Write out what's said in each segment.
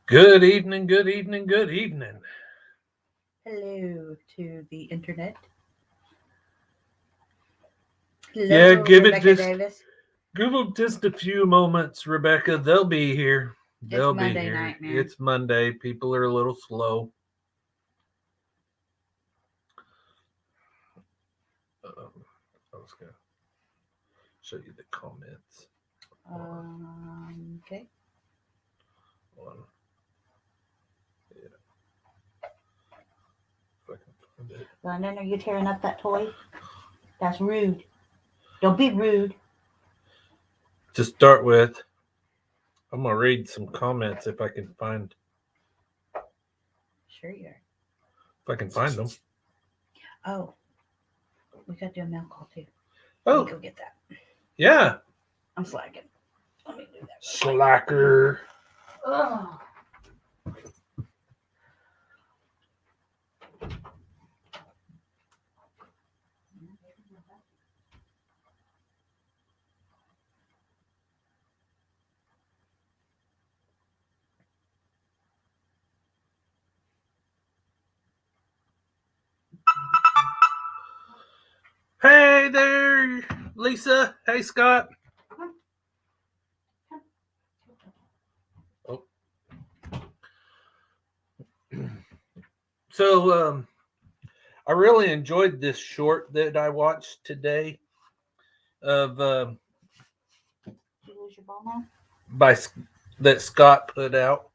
Good evening, good evening, good evening. Hello to the internet. Yeah, Hello, Rebecca Davis. give them just a few moments, Rebecca. They'll be here. It's They'll be Monday here. night, man. It's Monday. People are a little slow. I was gonna show you the comments. Okay. One, yeah, if I can find it. London, are you tearing up that toy? That's rude. Don't be rude. To start with, I'm gonna read some comments if I can find Sure you are. them. Oh, we got to do a mail call too. Let Oh, me go get that. yeah, I'm slacking. Let me do that. slacker. Oh. Hey there, Lisa. Hey, Scott. Oh. So, I really enjoyed this short that I watched today of Did you lose your ball now? by that Scott put out.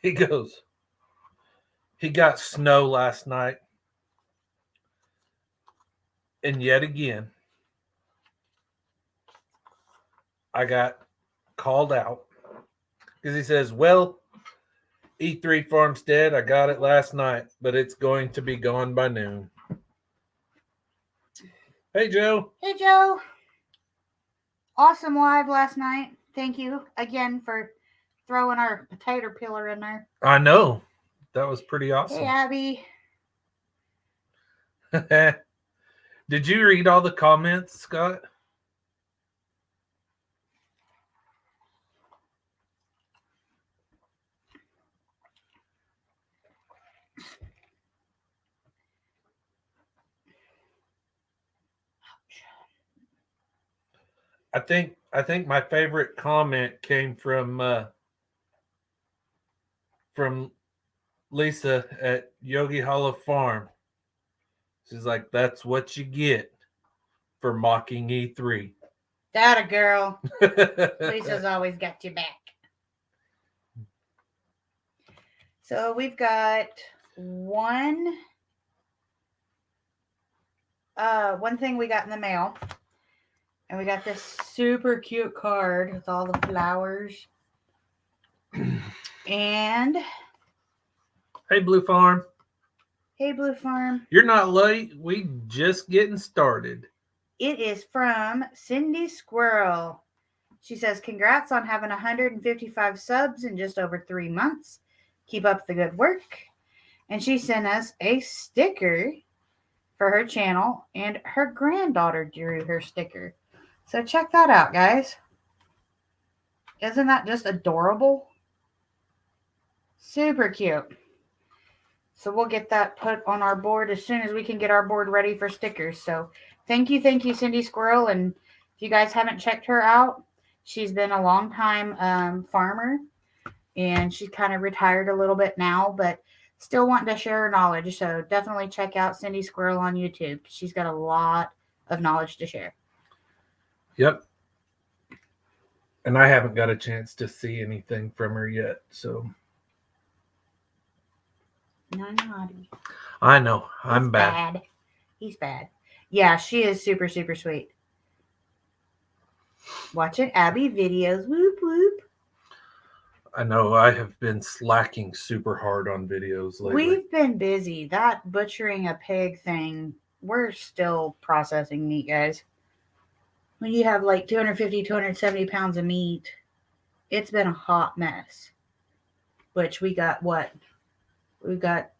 He goes, he got snow last night, and yet again, I got called out because he says, "Well, E3 Farm's dead. I got it last night, but it's going to be gone by noon." Hey, Joe. Hey, Joe. Awesome live last night. Thank you again for throwing our potato peeler in there. I know that was pretty Hey, awesome. Abby. Did you read all the comments, Scott? I think my favorite comment came from Lisa at Yogi Hollow Farm. She's like, "That's what you get for mocking E3." That a girl. Lisa's always got your back. So we've got one thing we got in the mail. And we got this super cute card with all the flowers. And Hey, Blue Farm. hey, Blue Farm. You're not late. We just getting started. It is from Cindy Squirrel. She says, congrats on having 155 subs in just over 3 months. Keep up the good work. And she sent us a sticker for her channel, and her granddaughter drew her sticker. So check that out, guys. Isn't that just adorable? Super cute. So we'll get that put on our board as soon as we can get our board ready for stickers. So thank you, Cindy Squirrel. And if you guys haven't checked her out, she's been a long time farmer, and she's kind of retired a little bit now, but still wanting to share her knowledge. So definitely check out Cindy Squirrel on YouTube. She's got a lot of knowledge to share. Yep. And I haven't got a chance to see anything from her yet, so. Naughty. I know. I'm bad. He's bad. Yeah, she is super, super sweet. Watching Abby videos. Whoop, whoop. I know. I have been slacking super hard on videos lately. We've been busy. That butchering a pig thing, we're still processing meat, guys. When you have like 250, 270 pounds of meat, it's been a hot mess. Which we got what? We got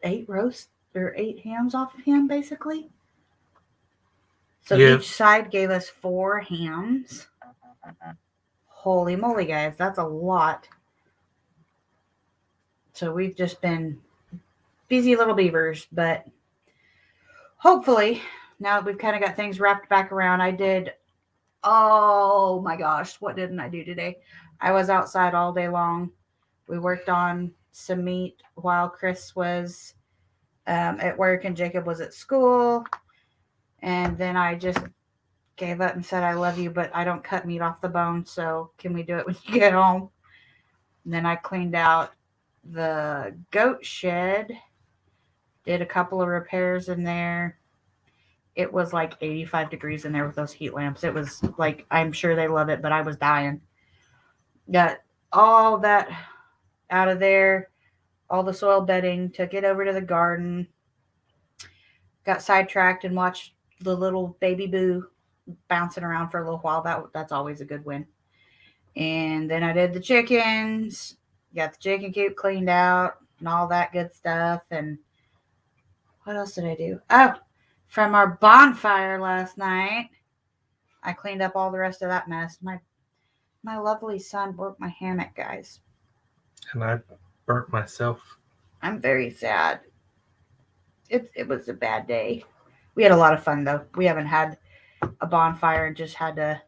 8 roasts or 8 hams off of him, basically. So Yeah. each side gave us 4 hams. Holy moly, guys, that's a lot. So we've just been busy little beavers, but hopefully now that we've kind of got things wrapped back around, oh my gosh, what didn't I do today? I was outside all day long. We worked on some meat while Chris was at work and Jacob was at school. And then I just gave up and said, I love you, but I don't cut meat off the bone. So can we do it when you get home? And then I cleaned out the goat shed, did a couple of repairs in there. It was like 85 degrees in there with those heat lamps. It was like, I'm sure they love it, but I was dying. Got all that out of there, all the soil bedding, took it over to the garden, got sidetracked and watched the little baby boo bouncing around for a little while. That's always a good win. And then I did the chickens, got the chicken coop cleaned out and all that good stuff. And what else did I do? Oh, from our bonfire last night, I cleaned up all the rest of that mess. My lovely son broke my hammock, guys. And I burnt myself. I'm very sad. It was a bad day. We had a lot of fun, though. We haven't had a bonfire and just had a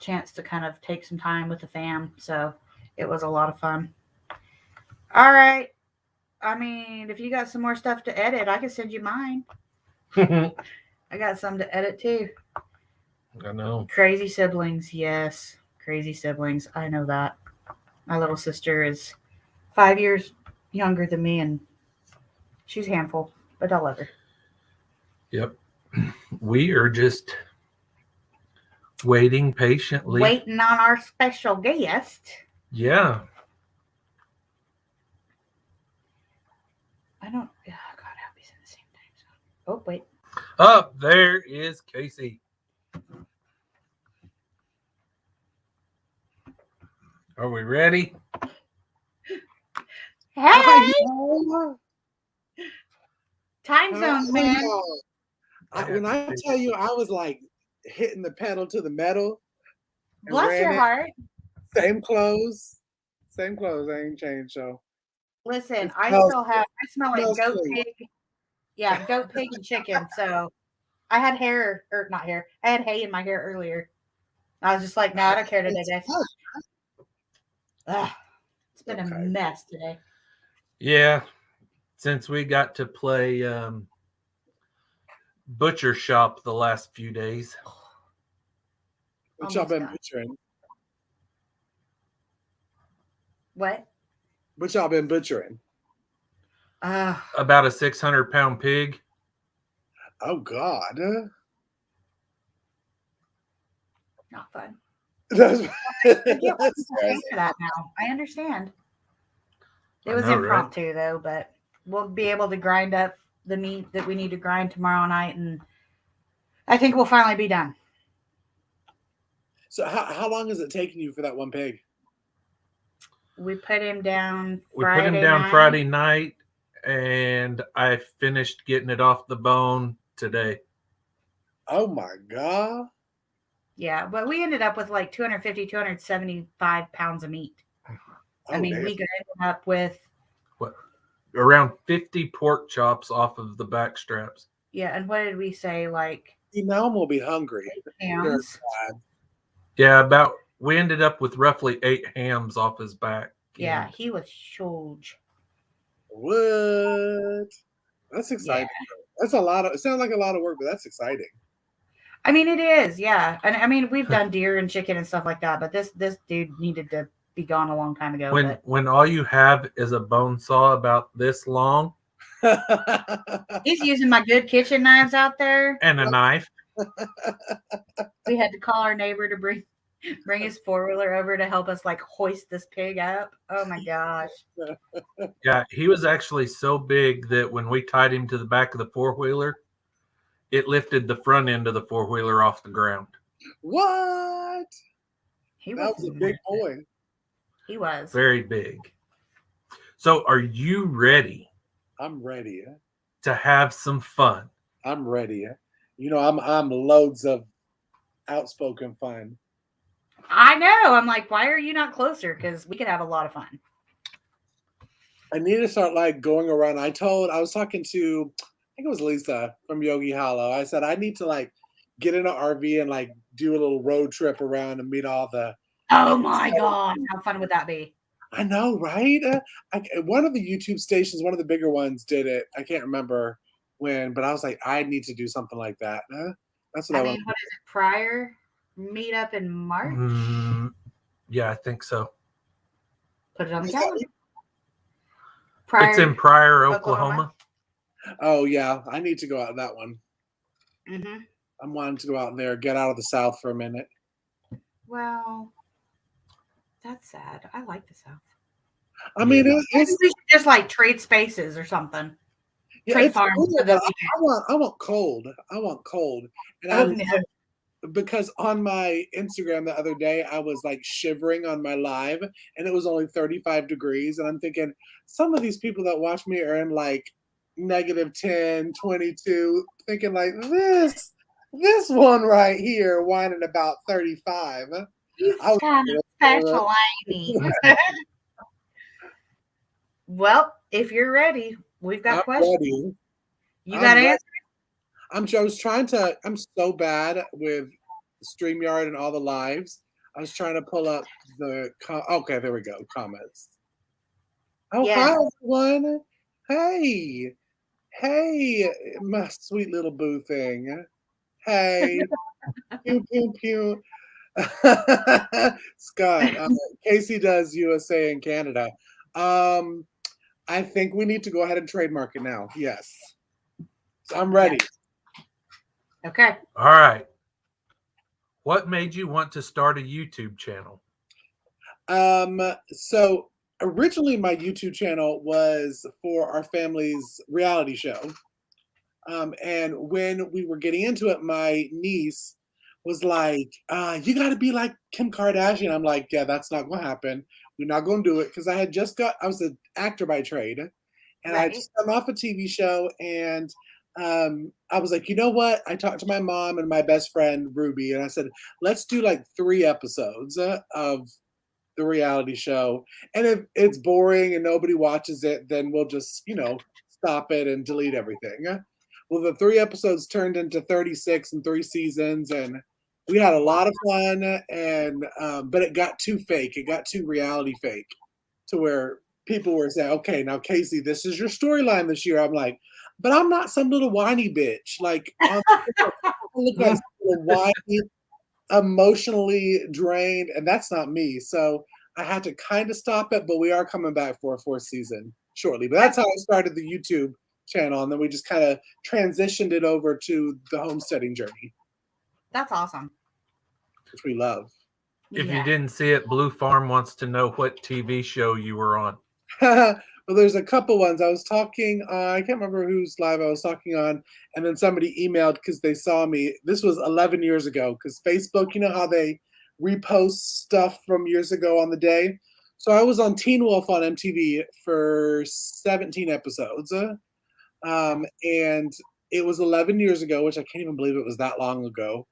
chance to kind of take some time with the fam. So it was a lot of fun. All right. I mean, if you got some more stuff to edit, I can send you mine. I got some to edit too. I know. Crazy siblings. Yes. Crazy siblings. I know that. My little sister is 5 years younger than me, and she's a handful, but I love her. Yep. We are just waiting patiently. Waiting on our special guest. Yeah. I don't. Oh, God, I hope he's in the same time zone. Oh, wait. Up there is Casey. Are we ready? Hey! Time zones, man. When I tell you, I was like hitting the pedal to the metal. Bless your heart. Same clothes. I ain't changed. So listen, I smell like goat pig. Yeah, goat pig and chicken. So I had hair, or not hair. I had hay in my hair earlier. I was just like, no, I don't care today, guys. It's been a mess today. Yeah, since we got to play butcher shop the last few days. What y'all been butchering? What? What y'all been butchering? About a 600-pound pig. Oh God! Not fun. That's I get why people pay for that now. I understand. It was impromptu, right? Though, but we'll be able to grind up the meat that we need to grind tomorrow night, and I think we'll finally be done. So how long is it taking you for that one pig? We put him down Friday night, and I finished getting it off the bone today. Oh, my God. Yeah, but we ended up with like 250, 275 pounds of meat. Oh, I mean, we ended up with around 50 pork chops off of the back straps. Yeah, and what did we say? Like, now I'm gonna be hungry. Yeah, we ended up with roughly 8 hams off his back. Yeah, he was huge. What? That's exciting. Yeah. That's a lot of. It sounds like a lot of work, but that's exciting. I mean, it is. Yeah, and I mean, we've done deer and chicken and stuff like that, but this dude needed to be gone a long time ago. When all you have is a bone saw about this long, he's using my good kitchen knives out there and a knife. We had to call our neighbor to bring his 4-wheeler over to help us like hoist this pig up. Oh my gosh. Yeah, he was actually so big that when we tied him to the back of the 4-wheeler, it lifted the front end of the 4-wheeler off the ground. What? That was a big boy. He was very big. So are you ready? I'm ready. To have some fun. I'm ready. You know, I'm loads of outspoken fun. I know. I'm like, why are you not closer? Because we could have a lot of fun. I need to start like going around. I was talking to, I think it was Lisa from Yogi Hollow. I said I need to like get in an RV and like do a little road trip around and meet all the. Oh my God. How fun would that be? I know, right? One of the YouTube stations, one of the bigger ones, did it. I can't remember when, but I was like, I need to do something like that. That's what I want. What is it? Prior meetup in March? Yeah, I think so. Put it on the Is calendar. It's in Pryor, Oklahoma. Oh yeah, I need to go out that one. Mm-hmm. I'm wanting to go out there, get out of the South for a minute. Well, that's sad. I like the South. I mean, maybe we should just like trade spaces or something. Yeah, trade farms. Cool, I want cold. I want cold. And because on my Instagram the other day, I was like shivering on my live and it was only 35 degrees. And I'm thinking some of these people that watch me are in like -10, 22, thinking like this one right here whining about 35. He's kind of special, ain't he? Well, if you're ready, we've got questions. Ready. You got answers? I was trying to, I'm so bad with StreamYard and all the lives. I was trying to pull up okay, there we go. Comments. Oh, yes. Hi, everyone. Hey, my sweet little boo thing. Hey. Pew, pew, pew. Scott, Casey does USA and Canada. I think we need to go ahead and trademark it now. Yes. So I'm ready. Okay. All right. What made you want to start a YouTube channel? So originally my YouTube channel was for our family's reality show. And when we were getting into it, my niece was like, you got to be like Kim Kardashian. I'm like, yeah, that's not going to happen. We're not going to do it. Because I was an actor by trade. And I just come off a TV show. And I was like, you know what? I talked to my mom and my best friend, Ruby. And I said, let's do like 3 episodes of the reality show. And if it's boring and nobody watches it, then we'll just, stop it and delete everything. Well, the 3 episodes turned into 36 and 3 seasons, and we had a lot of fun. And but it got too fake. It got too reality fake, to where people were saying, "Okay, now Casey, this is your storyline this year." I'm like, "But I'm not some little whiny bitch. Like, I look like some whiny, emotionally drained, and that's not me." So I had to kind of stop it. But we are coming back for a 4th season shortly. But that's how I started the YouTube channel, and then we just kind of transitioned it over to the homesteading journey. That's awesome. Which we love. If you didn't see it, Blue Farm wants to know what TV show you were on. Well, there's a couple ones. I was talking, I can't remember whose live I was talking on, and then somebody emailed because they saw me. This was 11 years ago, because Facebook, you know how they repost stuff from years ago on the day? So I was on Teen Wolf on MTV for 17 episodes. And it was 11 years ago, which I can't even believe it was that long ago.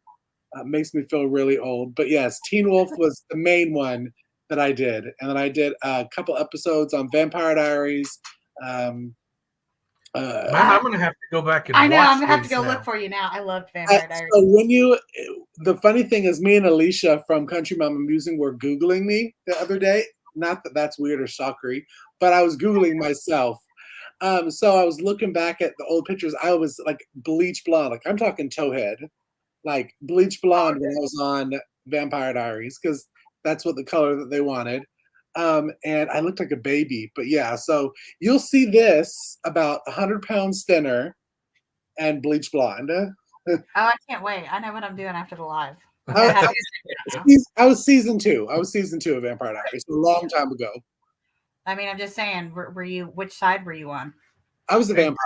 Makes me feel really old. But yes, Teen Wolf was the main one that I did. And then I did a couple episodes on Vampire Diaries. Man, I'm going to have to go back and I know, watch I'm going to have to go now. look for you now. I loved Vampire Diaries. So the funny thing is, me and Alicia from Country Mama Musing were Googling me the other day. Not that that's weird or shockery, but I was Googling myself. So I was looking back at the old pictures. I was like bleach blonde, like I'm talking towhead, like bleach blonde when I was on Vampire Diaries, because that's what the color that they wanted. And I looked like a baby, but yeah. So you'll see this about 100 pounds thinner and bleach blonde. Oh, I can't wait! I know what I'm doing after the live. I was season 2. I was season 2 of Vampire Diaries a long time ago. I mean, I'm just saying, were you, which side were you on? I was a vampire.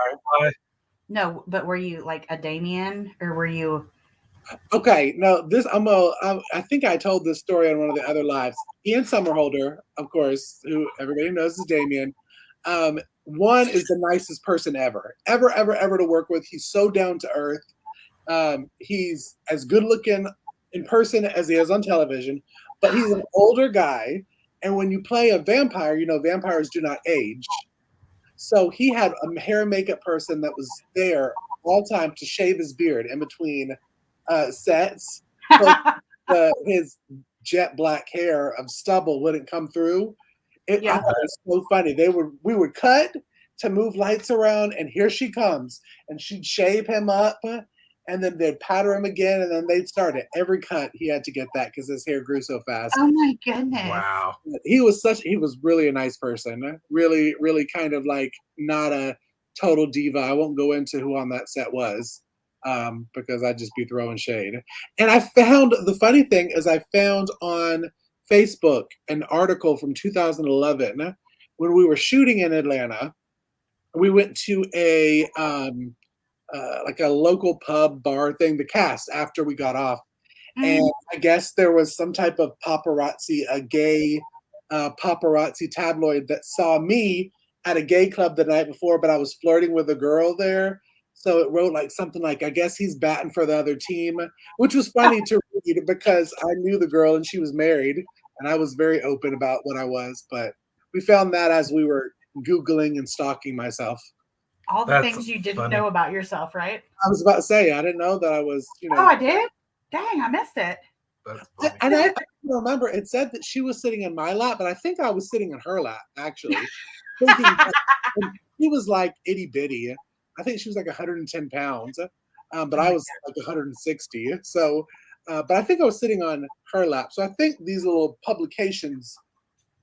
No, but were you like a Damien, or were you? Okay, no, I think I told this story on one of the other lives. Ian Somerhalder, of course, who everybody knows is Damien. One is the nicest person ever to work with. He's so down to earth. He's as good looking in person as he is on television. but he's an older guy. And when you play a vampire, you know, vampires do not age. So he had a hair and makeup person that was there all the time to shave his beard in between sets. So his jet black hair of stubble wouldn't come through. I Yeah. thought it was so funny. We would cut to move lights around, and here she comes, and she'd shave him up, and then they'd powder him again, and then they'd start it. Every cut, he had to get that because his hair grew so fast. Oh my goodness. Wow. He was really a nice person. Really, really kind of like not a total diva. I won't go into who on that set was. Because I'd just be throwing shade. And I found the funny thing is I found on Facebook an article from 2011 when we were shooting in Atlanta. We went to a like a local pub bar thing, the cast after we got off. And I guess there was some type of paparazzi, a gay paparazzi tabloid that saw me at a gay club the night before, but I was flirting with a girl there. So it wrote like something like, I guess he's batting for the other team, which was funny to read because I knew the girl and she was married and I was very open about what I was. But we found that as we were Googling and stalking myself. All the That's things you didn't funny. know about yourself, right? I was about to say, I didn't know that I was, you know. Oh, I did? Dang, I missed it. That's funny. And I remember it said that she was sitting in my lap, but I think I was sitting in her lap, actually. Thinking she was like itty bitty. I think she was like 110 pounds, but I was like 160. So, but I think I was sitting on her lap. So I think these little publications,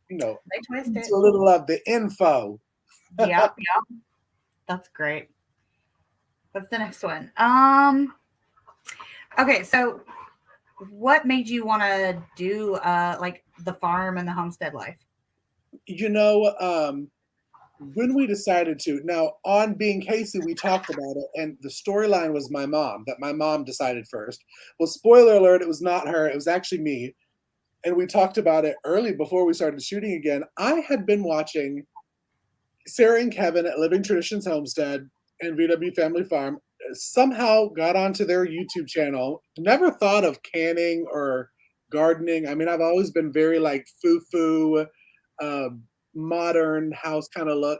you know, They twist it. a little of the info. Yep. That's great. What's the next one? Okay, so what made you want to do like the farm and the homestead life? You know, when we decided to, now on Being Casey, we talked about it, and the storyline was my mom, that my mom decided first. Well, spoiler alert, it was not her, it was actually me. And we talked about it early before we started shooting again. I had been watching Sarah and Kevin at Living Traditions Homestead and VW Family Farm, somehow got onto their YouTube channel. Never thought of canning or gardening. I mean, I've always been very like foo-foo, modern house kind of look.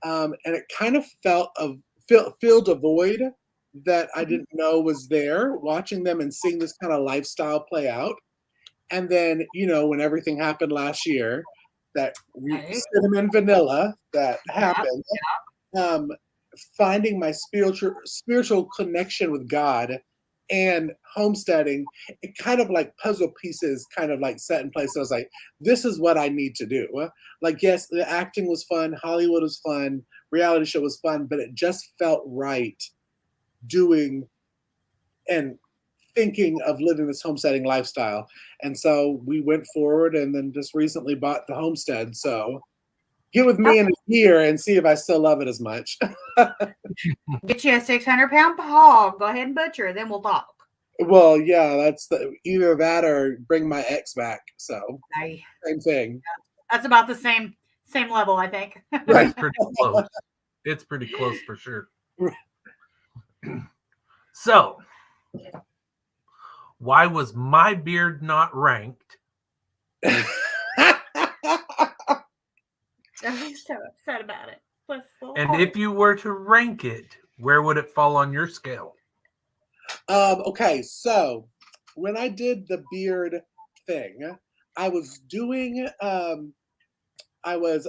And it kind of filled a void that I didn't know was there, watching them and seeing this kind of lifestyle play out. And then, you know, when everything happened last year, that cinnamon vanilla that happened, finding my spiritual connection with God and homesteading, it kind of like puzzle pieces kind of like set in place. So I was like, this is what I need to do. Like, yes, the acting was fun, Hollywood was fun, reality show was fun, but it just felt right doing and thinking of living this homesteading lifestyle. And so we went forward and then just recently bought the homestead. So get with me in a year and see if I still love it as much. Get you a 600-pound hog. Go ahead and butcher it, then we'll talk. Well, yeah, that's either that or bring my ex back. So same thing. That's about the same level, I think. Right. It's pretty close. It's pretty close for sure. So, why was my beard not ranked? I'm so upset about it. And if you were to rank it, where would it fall on your scale? Okay, so when I did the beard thing, I was doing I was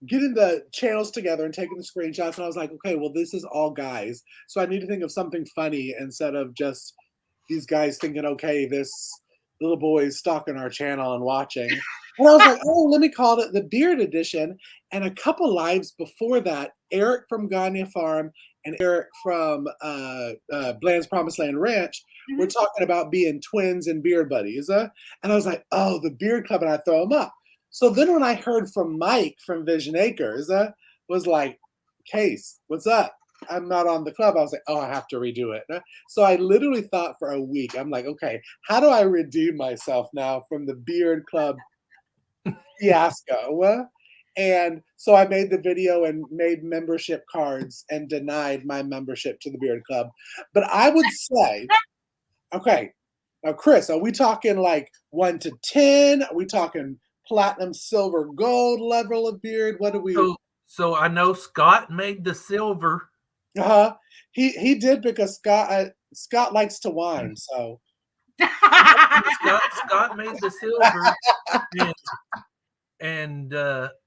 getting the channels together and taking the screenshots, and I was like, okay, well, this is all guys, so I need to think of something funny instead of just these guys thinking, okay, this little boy is stalking our channel and watching. And I was like, oh, let me call it the Beard Edition. And a couple lives before that, Eric from Gagne Farm and Eric from Bland's Promised Land Ranch were talking about being twins and beard buddies. And I was like, oh, the Beard Club, and I throw them up. So then when I heard from Mike from Vision Acres, was like, Case, what's up? I'm not on the club. I was like, oh, I have to redo it. So I literally thought for a week, I'm like, okay, how do I redeem myself now from the Beard Club fiasco? And so I made the video and made membership cards and denied my membership to the Beard Club. But I would say, okay, Now, Chris, are we talking like 1 to 10? Are we talking platinum, silver, gold level of beard? What do we? So I know Scott made the silver. He did because Scott likes to whine. So Scott made the silver, and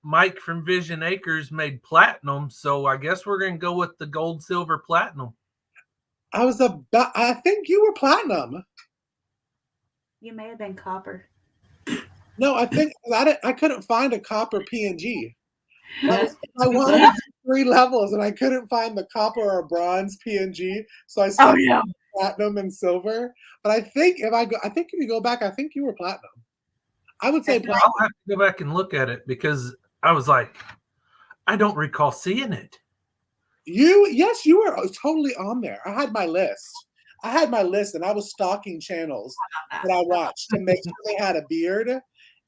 Mike from Vision Acres made platinum. So I guess we're gonna go with the gold, silver, platinum. I think you were platinum. You may have been copper. No, I think I couldn't find a copper PNG. I wanted 3 levels and I couldn't find the copper or bronze PNG, so I stuck with platinum and silver. But I think if you go back, I think you were platinum. I would say platinum. I'll have to go back and look at it because I was like, I don't recall seeing it. Yes, you were totally on there. I had my list, and I was stalking channels that I watched to make sure they had a beard.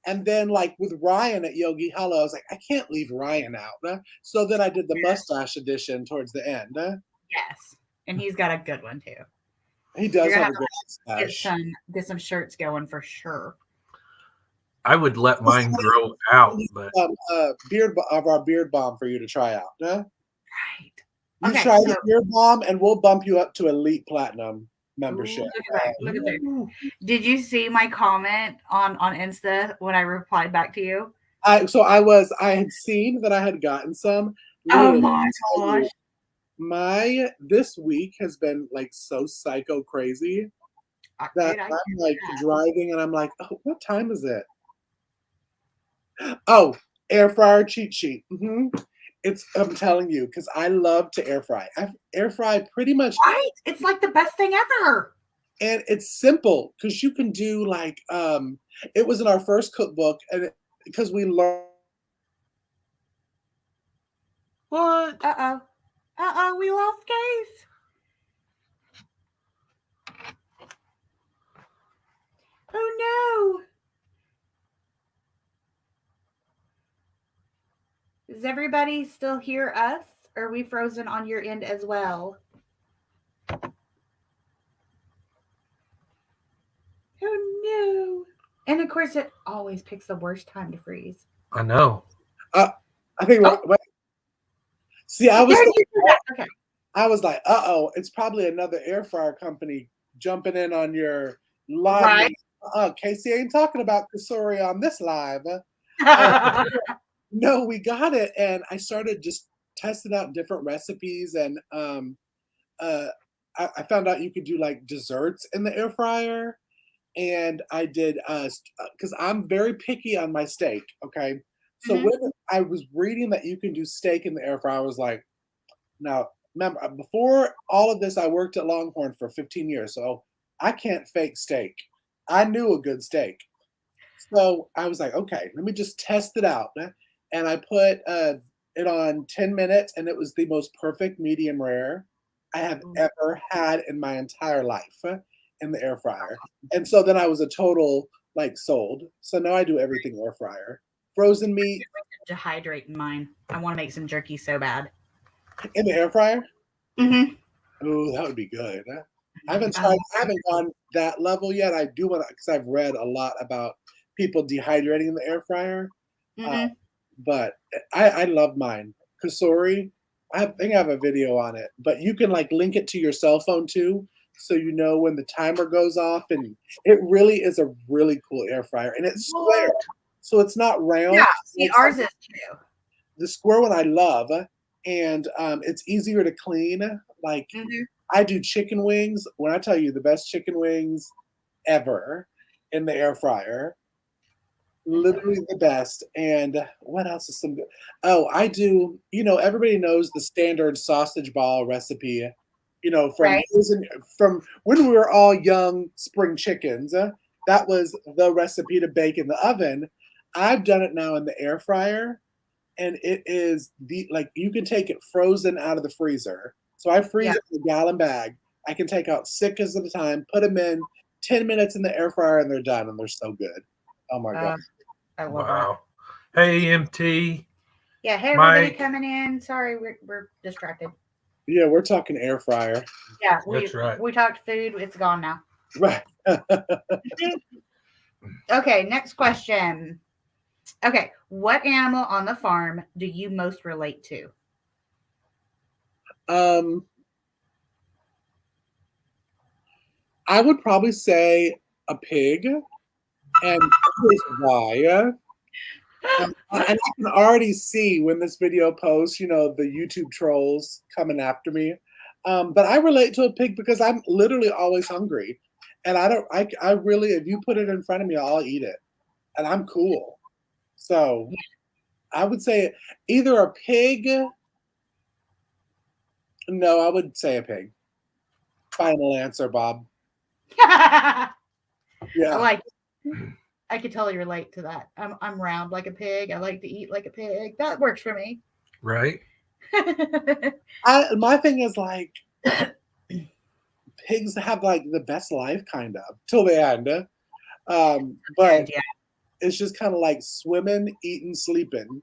And then, like with Ryan at Yogi Hello, I was like, I can't leave Ryan out. So then I did the mustache edition towards the end. Yes, and he's got a good one too. He does have a good mustache. Get some shirts going for sure. I would let mine grow out, but our beard bomb for you to try out. Right. You Okay, try the beard bomb, and we'll bump you up to elite platinum membership. Ooh, look at that. Did you see my comment on Insta when I replied back to you? I had seen that I had gotten some. Oh my gosh. This week has been like so psycho crazy that I'm like driving and I'm like, oh, what time is it? Oh, air fryer cheat sheet. I'm telling you, because I love to air fry. I air fry pretty much. Right? It's like the best thing ever. And it's simple because you can do like it was in our first cookbook, and because we learned. What? We lost Case. Oh no. Does everybody still hear us? Or are we frozen on your end as well? Oh no. And of course it always picks the worst time to freeze. I know. I think see, I was okay. I was like, it's probably another air fryer company jumping in on your live. Right. Casey ain't talking about Kasori on this live. No, we got it, and I started just testing out different recipes, and I found out you could do like desserts in the air fryer, and I did because I'm very picky on my steak. Okay, so when I was reading that you can do steak in the air fryer, I was like, now remember before all of this, I worked at Longhorn for 15 years, so I can't fake steak. I knew a good steak, so I was like, okay, let me just test it out. And I put it on 10 minutes, and it was the most perfect medium rare I have ever had in my entire life in the air fryer. And so then I was a total like sold. So now I do everything air fryer. Frozen meat. Dehydrate in mine. I want to make some jerky so bad. In the air fryer? Mm-hmm. Oh, that would be good. I haven't gone that level yet. I do want to, because I've read a lot about people dehydrating in the air fryer. But I love mine. Kasori, I think I have a video on it, but you can like link it to your cell phone too, so you know when the timer goes off. And it really is a really cool air fryer, and it's square, so it's not round. Yeah, see, ours is too. The square one I love, and it's easier to clean. Like I do chicken wings. When I tell you the best chicken wings ever in the air fryer. Literally the best. And what else is some good? Oh, I do, everybody knows the standard sausage ball recipe, from when we were all young spring chickens. That was the recipe to bake in the oven. I've done it now in the air fryer, and it is you can take it frozen out of the freezer. So I freeze it in a gallon bag. I can take out 6 at a time, put them in 10 minutes in the air fryer, and they're done, and they're so good. Oh my god. I love that. Hey, MT. Yeah, hey everybody coming in. Sorry, we're distracted. Yeah, we're talking air fryer. Yeah, that's right. We talked food. It's gone now. Right. Okay, next question. Okay, what animal on the farm do you most relate to? I would probably say a pig, and here's why. And I can already see when this video posts, the YouTube trolls coming after me. But I relate to a pig because I'm literally always hungry, and I really, if you put it in front of me, I'll eat it, and I'm cool. So I would say either a pig. No, I would say a pig. Final answer, Bob. I Yeah. like it. I could totally relate to that. I'm round like a pig. I like to eat like a pig. That works for me. Right? My thing is like pigs have like the best life kind of till the end. But Yeah. it's just kind of like swimming, eating, sleeping,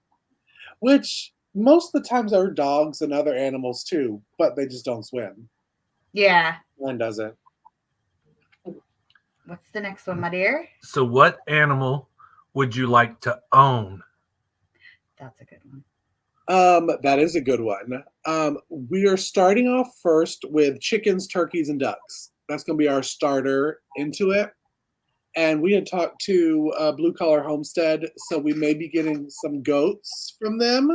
which most of the times are dogs and other animals too, but they just don't swim. Yeah. One doesn't. What's the next one, my dear? So what animal would you like to own? That's a good one. That is a good one. We are starting off first with chickens, turkeys, and ducks. That's going to be our starter into it. And we had talked to Blue Collar Homestead, so we may be getting some goats from them.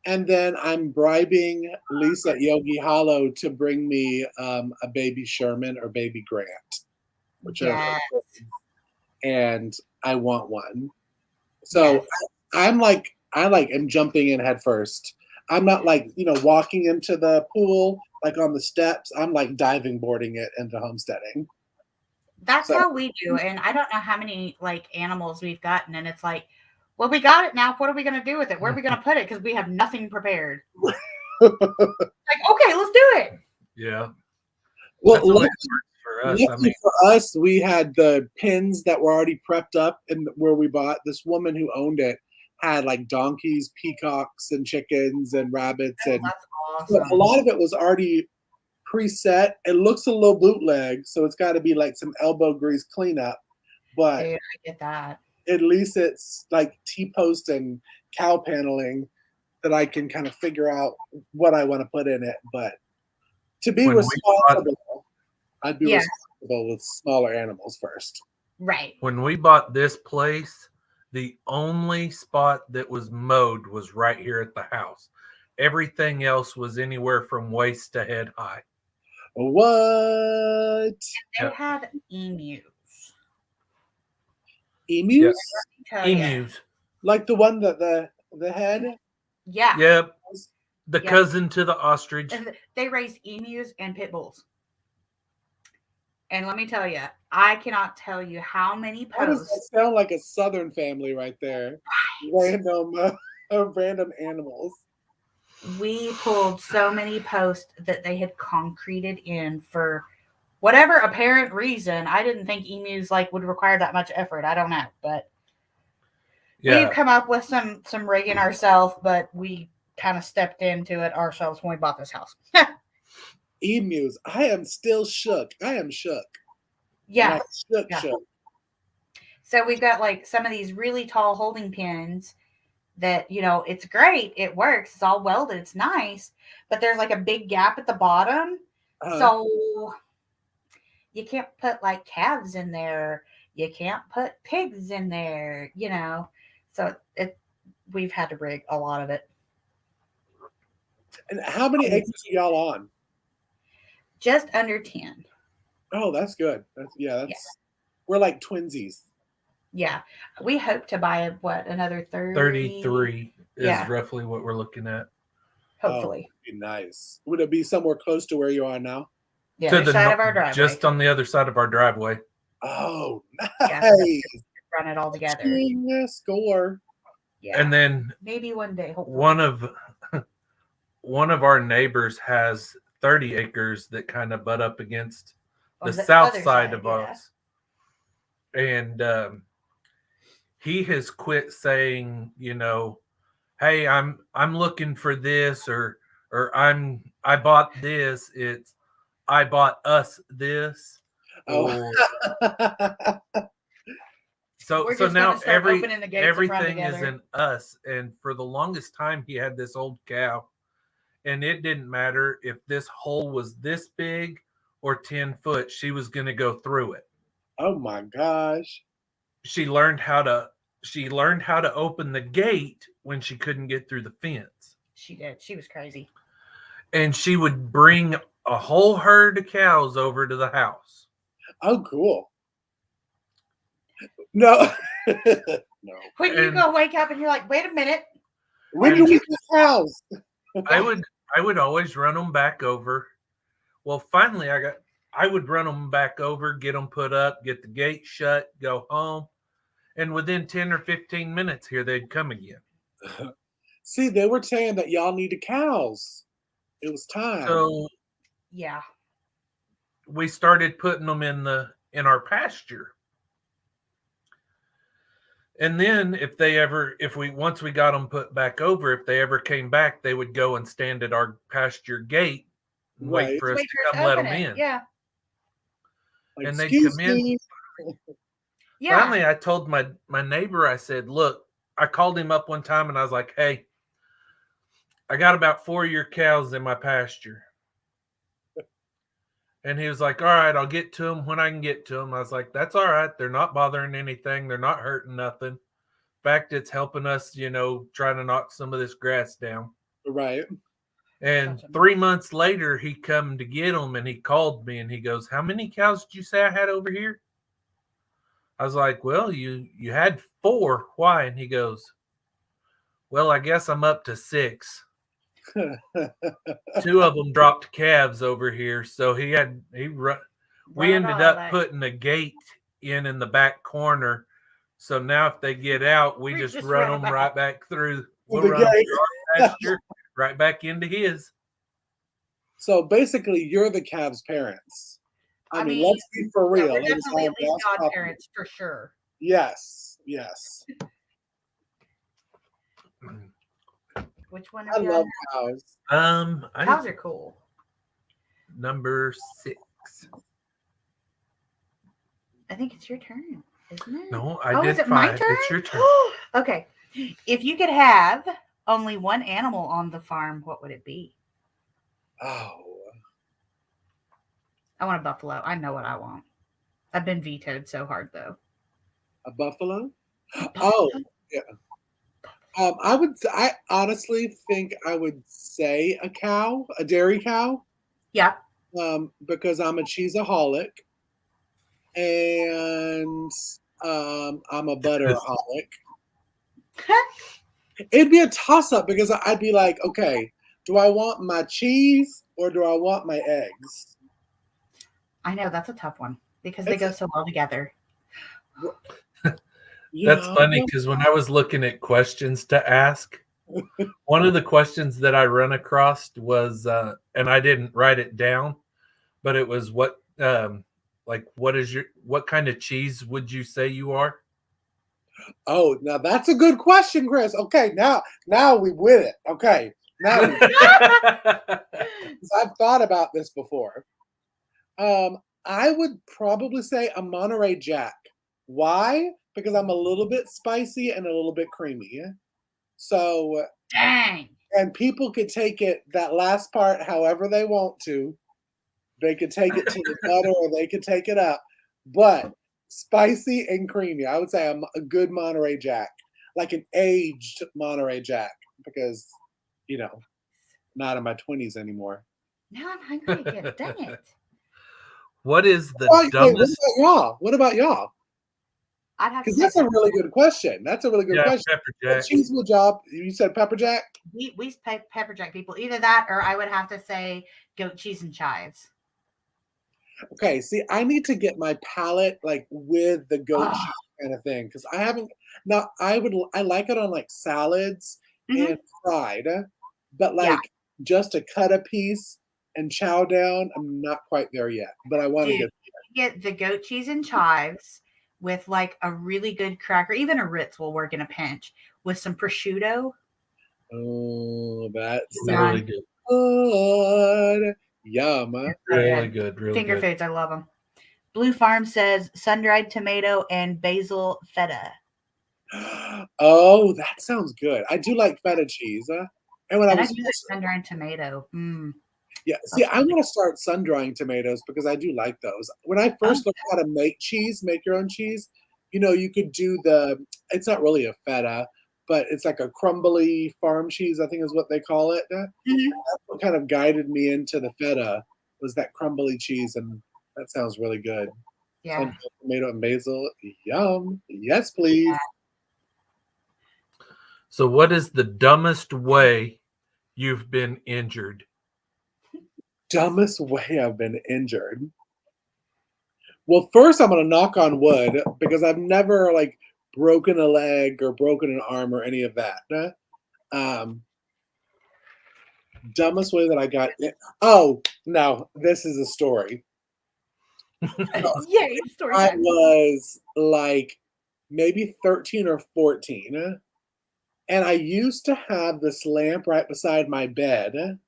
And then I'm bribing Lisa at Yogi Hollow to bring me a baby Sherman or baby Grant, whichever. Yes. And I want one. So yes. I'm jumping in head first. I'm not like, walking into the pool, like on the steps. I'm like diving boarding it into homesteading. That's how we do. And I don't know how many like animals we've gotten. And it's like, well, we got it now. What are we going to do with it? Where are we going to put it? Because we have nothing prepared. Like, okay, let's do it. Yeah. Well, for us, we had the pins that were already prepped up, and where we bought. This woman who owned it had like donkeys, peacocks, and chickens and rabbits, and that's awesome. So a lot of it was already preset. It looks a little bootleg, so it's got to be like some elbow grease cleanup. But dude, I get that. At least it's like T-post and cow paneling that I can kind of figure out what I want to put in it. But to be responsible, I'd be responsible with smaller animals first. Right. When we bought this place, the only spot that was mowed was right here at the house. Everything else was anywhere from waist to head high. What? They had emus. Emus? Yep. Emus. Like the one that the head? Yeah. Yep. The cousin to the ostrich. They raised emus and pit bulls. And let me tell you, I cannot tell you how many posts. How does that sound like a southern family right there? Right. Random animals. We pulled so many posts that they had concreted in for whatever apparent reason. I didn't think emus would require that much effort. I don't know, but we've come up with some rigging ourselves, but we kind of stepped into it ourselves when we bought this house. Emus. I am still shook. I am shook. Yeah. Shook. So we've got some of these really tall holding pins that, it's great. It works. It's all welded. It's nice. But there's a big gap at the bottom. So you can't put calves in there. You can't put pigs in there, So we've had to rig a lot of it. And how many acres are y'all on? Just under 10. Oh, that's good. We're like twinsies. Yeah. We hope to buy another 33 is roughly what we're looking at. Hopefully. That'd be nice. Would it be somewhere close to where you are now? Yeah, to the side of our driveway. Just on the other side of our driveway. Oh, nice. Yeah, run it all together. Score. Yeah. And then maybe one day, hopefully. One of our neighbors has 30 acres that kind of butt up against the south side of us. And he has quit saying, hey, I'm looking for this or I bought this. It's I bought us this. Oh. So We're just now gonna start opening the gates and run everything is together. in us. And for the longest time, he had this old cow, and it didn't matter if this hole was this big or 10 foot. She was going to go through it. Oh my gosh. She learned how to open the gate when she couldn't get through the fence. She did. She was crazy. And she would bring a whole herd of cows over to the house. Oh, cool. No. No. When you go wake up and you're like, wait a minute. When do we get cows? I would always run them back over. Well, finally I would run them back over, get them put up, get the gate shut, go home. And within 10 or 15 minutes here, they'd come again. See, they were saying that y'all needed cows. It was time. So yeah, we started putting them in our pasture. And then once we got them put back over, if they ever came back, they would go and stand at our pasture gate and wait for us to come let them in. Yeah. Like, and they'd come in. Yeah. Finally, I told my neighbor, I said, look, I called him up one time and I was like, hey, I got about 4 of your cows in my pasture. And he was like, all right, I'll get to them when I can get to them. I was like, that's all right. They're not bothering anything. They're not hurting nothing. In fact, it's helping us, trying to knock some of this grass down. Right. And 3 months later, he come to get them and he called me and he goes, how many cows did you say I had over here? I was like, well, you had 4. Why? And he goes, well, I guess I'm up to 6. 2 of them dropped calves over here, so we ended up putting a gate in the back corner. So now if they get out, we just run them right back through. We'll run them through our pasture, right back into his. So basically, you're the calves' parents. I mean, let's be for real. We're definitely at least godparents for sure. Yes, yes. Which one? I love cows. Cows are cool. Number 6. I think it's your turn, isn't it? No, I did 5. My turn? It's your turn. Okay. If you could have only one animal on the farm, what would it be? Oh. I want a buffalo. I know what I want. I've been vetoed so hard, though. A buffalo? Oh, yeah. I honestly think I would say a cow, a dairy cow. Yeah. Because I'm a cheeseaholic and I'm a butteraholic. It'd be a toss-up because I'd be like, okay, do I want my cheese or do I want my eggs? I know, that's a tough one because they go so well together. That's funny because when I was looking at questions to ask, one of the questions that I run across was, and I didn't write it down, but it was what kind of cheese would you say you are? Oh, now that's a good question, Chris. Okay, now we with it. Okay, now I've thought about this before. I would probably say a Monterey Jack. Why? Because I'm a little bit spicy and a little bit creamy. So, dang. And people could take it, that last part, however they want to. They could take it to the butter or they could take it up. But spicy and creamy. I would say I'm a good Monterey Jack. Like an aged Monterey Jack. Because, not in my 20s anymore. Now I'm hungry again. Dang it. What is the dumbest? What about y'all? I'd have to. Because that's a really good question. That's a really good question. Pepper Jack. Cheese will job. You said pepper jack? We pepper jack people. Either that or I would have to say goat cheese and chives. Okay, see, I need to get my palate like with the goat cheese kind of thing because I haven't. Now I like it on like salads and fried, but like just to cut a piece and chow down, I'm not quite there yet. But I want to get the goat cheese and chives with like a really good cracker, even a Ritz will work in a pinch with some prosciutto. Oh, that's really good. Good. Yum. Really good. Really Finger good. foods, I love them. Blue Farm says sun-dried tomato and basil feta. Oh, that sounds good. I do like feta cheese. And when And I I was do like sun-dried tomato. yeah, see, I want to start sun drying tomatoes because I do like those. When I first learned how to make cheese, make your own cheese, you could do it's not really a feta, but it's like a crumbly farm cheese, I think is what they call it. Mhm. That's what kind of guided me into the feta was that crumbly cheese, and that sounds really good. Yeah. Sun tomato and basil, yum. Yes, please. So, what is the dumbest way you've been injured? Dumbest way I've been injured. Well, first I'm gonna knock on wood because I've never like broken a leg or broken an arm or any of that. Um, dumbest way that I got. Oh no, this is a story. Yay, story I time. was like maybe 13 or 14, and I used to have this lamp right beside my bed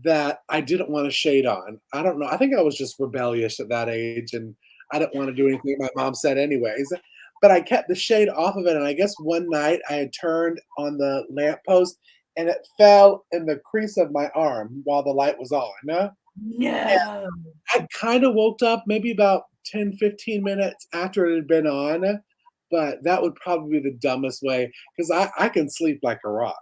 that I didn't want to shade on. I don't know. I think I was just rebellious at that age, and I didn't want to do anything my mom said anyways. But I kept the shade off of it, and I guess one night I had turned on the lamppost, and it fell in the crease of my arm while the light was on. No. I kind of woke up maybe about 10, 15 minutes after it had been on, but that would probably be the dumbest way because I can sleep like a rock.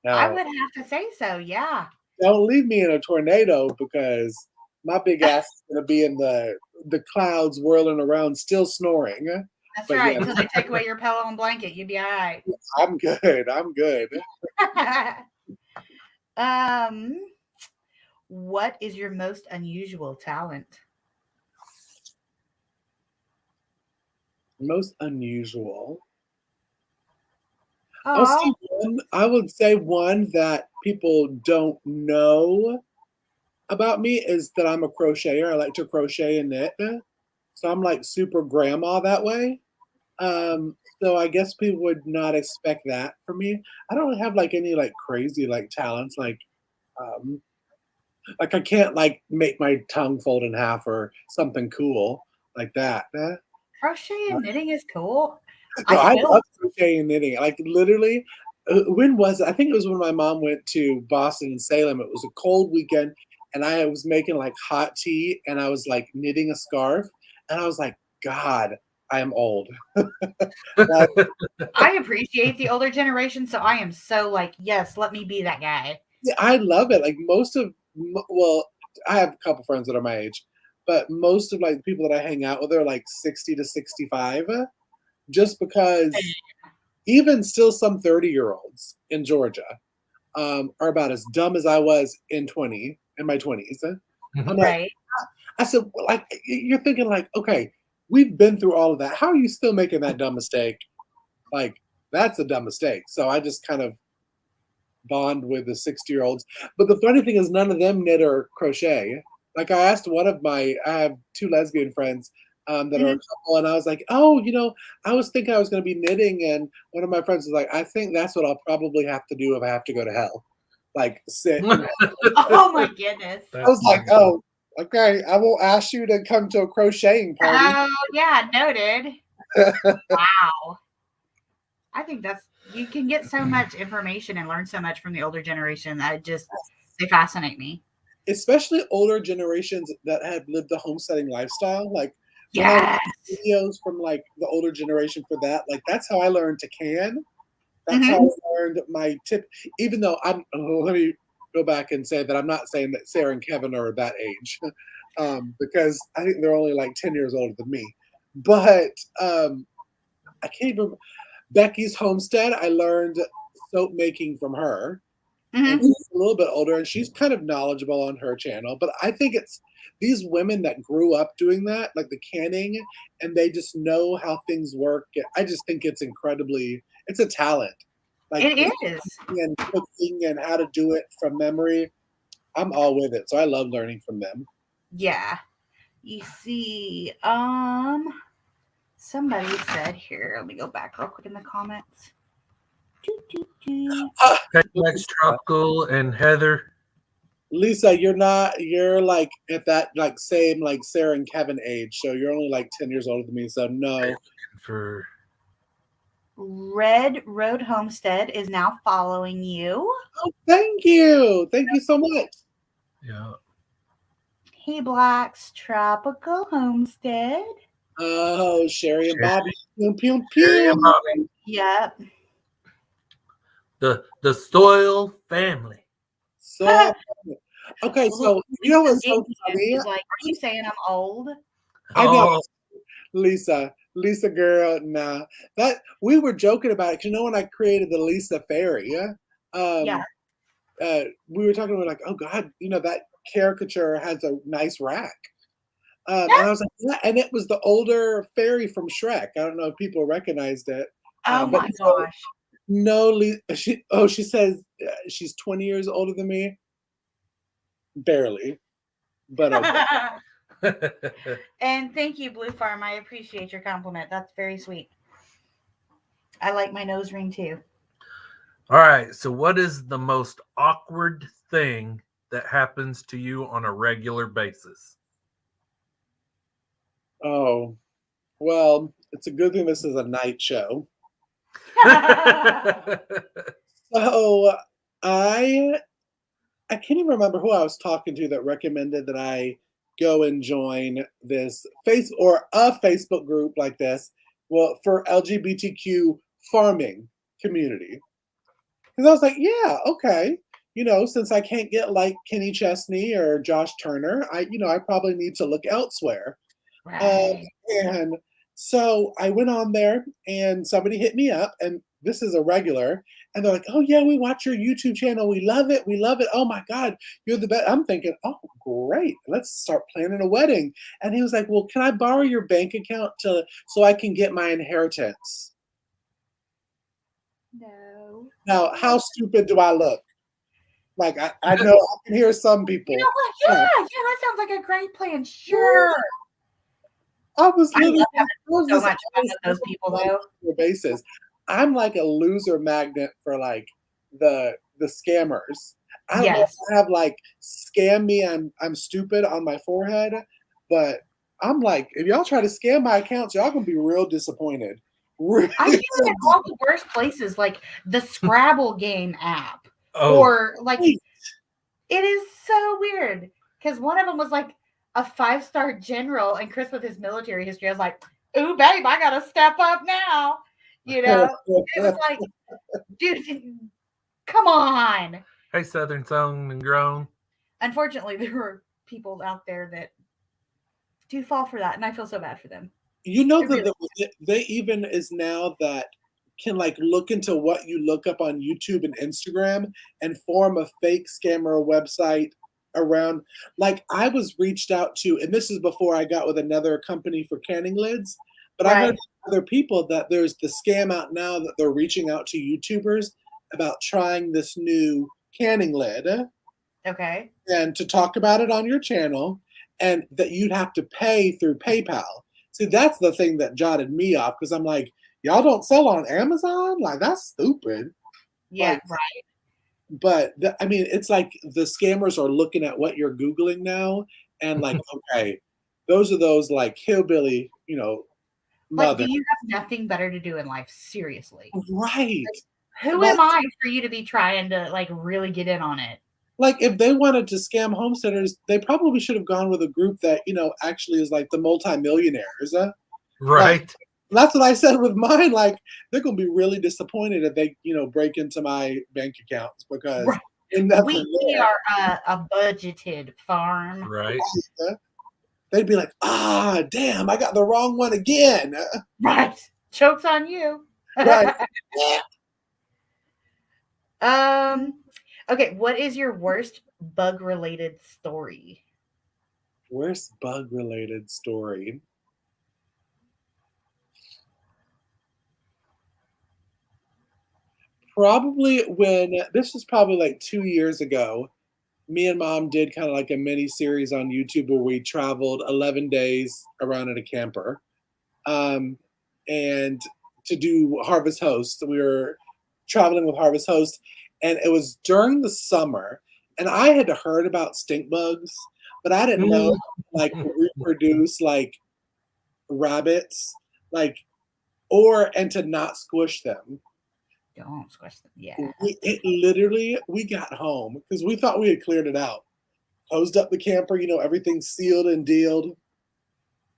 I Now, would have to say so, yeah. don't leave me in a tornado because my big ass is gonna be in the clouds whirling around, still snoring. That's But right. yeah, Until they take away your pillow and blanket, you'd be all right. I'm good. I'm good. What is your most unusual talent? Most unusual. Oh, I would say one that people don't know about me is that I'm a crocheter. I like to crochet and knit. So I'm like super grandma that way. So I guess people would not expect that from me. I don't have like any like crazy like talents um like I can't like make my tongue fold in half or something cool like that. crochet and knitting is cool. No, I I don't. love crocheting and knitting. Like literally, when was it? I think it was when my mom went to Boston and Salem. It was a cold weekend, and I was making like hot tea, and I was like knitting a scarf, and I was like, God, I am old. Like, I appreciate the older generation, so I am so like, yes, let me be that guy. yeah, I love it. Like well, I have a couple friends that are my age, but most of like the people that I hang out with are like 60 to 65, just because even still some 30-year-olds in Georgia are about as dumb as I was in my 20s. I'm like, Right. I said, well, like, you're thinking like, okay, we've been through all of that. How are you still making that dumb mistake? Like, that's a dumb mistake. So I just kind of bond with the 60-year-olds. But the funny thing is none of them knit or crochet. Like I asked I have two lesbian friends that are a Mhm. couple, and I was like, oh, I was thinking I was going to be knitting, and one of my friends was like, I think that's what I'll probably have to do if I have to go to hell, like sit. Oh my goodness. I was like, oh, okay, I will ask you to come to a crocheting party. Oh yeah, noted. Wow. I think you can get so much information and learn so much from the older generation. They fascinate me. Especially older generations that have lived the homesteading lifestyle. Like when I Yes. watch videos from like the older generation for that, like that's how I learned to can. That's how Mhm. I learned my tip. Even though let me go back and say that I'm not saying that Sarah and Kevin are that age, because I think they're only like 10 years older than me. But I can't remember Becky's homestead. I learned soap making from her, and Mhm. she's a little bit older, and she's kind of knowledgeable on her channel. But I think it's these women that grew up doing that, like the canning, and they just know how things work. I just think it's a talent. Like It is. and cooking and how to do it from memory. I'm all with it. So I love learning from them. Yeah. You see, somebody said here, let me go back real quick in the comments. Doo, doo, doo. Ah, Okay, next Tropical and Heather. Lisa, you're like at that like same like Sarah and Kevin age, so you're only like 10 years older than me, so no. For Red Road Homestead is now following you. Oh, thank you. Thank you so much. yeah. Hey Blacks Tropical Homestead. Oh, Sherry and Bobby. Pew, pew, Sherry and pew. Bobby. Yep. The Soil family. So okay, so you know what's so funny? Is like, are you saying I'm old? I know, Oh, Lisa girl, nah. That we were joking about it. You know when I created the Lisa Fairy, yeah? Yeah. We were talking about like, oh God, that caricature has a nice rack. And I was like, yeah, and it was the older fairy from Shrek. I don't know if people recognized it. Oh But my gosh. no, she says she's 20 years older than me. Barely, but okay. And thank you, Blue Farm. I appreciate your compliment. That's very sweet. I like my nose ring too. All right. So, what is the most awkward thing that happens to you on a regular basis? Oh, well, it's a good thing this is a night show. So I can't even remember who I was talking to that recommended that I go and join this a Facebook group like this, well, for LGBTQ farming community. Because I was like, yeah, okay. Since I can't get like Kenny Chesney or Josh Turner, I probably need to look elsewhere. Right. And so I went on there and somebody hit me up, and this is a regular. And they're like, oh, yeah, we watch your YouTube channel. We love it. We love it. Oh, my God, you're the best. I'm thinking, oh, great. Let's start planning a wedding. And he was like, well, can I borrow your bank account so I can get my inheritance? No. Now, how stupid do I look? Like, I know I can hear some people. You know what? Yeah, that sounds like a great plan. Sure. I was literally so much fun with those people though. Basis. I'm like a loser magnet for like the scammers. I don't know if I have like scam me, I'm stupid on my forehead, but I'm like, if y'all try to scam my accounts, y'all gonna be real disappointed. Really I feel like all the worst places, like the Scrabble game app, Oh, or like it is so weird because one of them was like a 5-star general, and Chris with his military history, I was like, ooh, babe, I gotta step up now. It was like, dude, come on. hey, Southern Song and Grown. Unfortunately, there were people out there that do fall for that, and I feel so bad for them. They even is now that can like look into what you look up on YouTube and Instagram and form a fake scammer website around. Like I was reached out to, and this is before I got with another company for canning lids, but I heard from other people that there's the scam out now that they're reaching out to YouTubers about trying this new canning lid. Okay. And to talk about it on your channel, and that you'd have to pay through PayPal. See, that's the thing that jotted me off because I'm like, y'all don't sell on Amazon? Like, that's stupid. Yeah, like, right. But I mean, it's like the scammers are looking at what you're Googling now and like, okay, those are those like hillbilly, Like, mother. do you have nothing better to do in life? Seriously. Right. Like, who am I for you to be trying to like really get in on it? Like if they wanted to scam homesteaders, they probably should have gone with a group that, actually is like the multimillionaires. Right. Like, that's what I said with mine. Like they're gonna be really disappointed if they, break into my bank accounts because we are a budgeted farm. Right. They'd be like, damn, I got the wrong one again. Right. Joke's on you. Right. Okay, what is your worst bug related story? Worst bug related story. Probably when this was probably like 2 years ago, me and mom did kind of like a mini series on YouTube where we traveled 11 days around in a camper. And to do Harvest Host. We were traveling with Harvest Host, and it was during the summer. and I had heard about stink bugs, but I didn't know like reproduce like rabbits, like and to not squish them. Don't squish them. Yeah. We got home because we thought we had cleared it out. Closed up the camper, everything's sealed and dealed.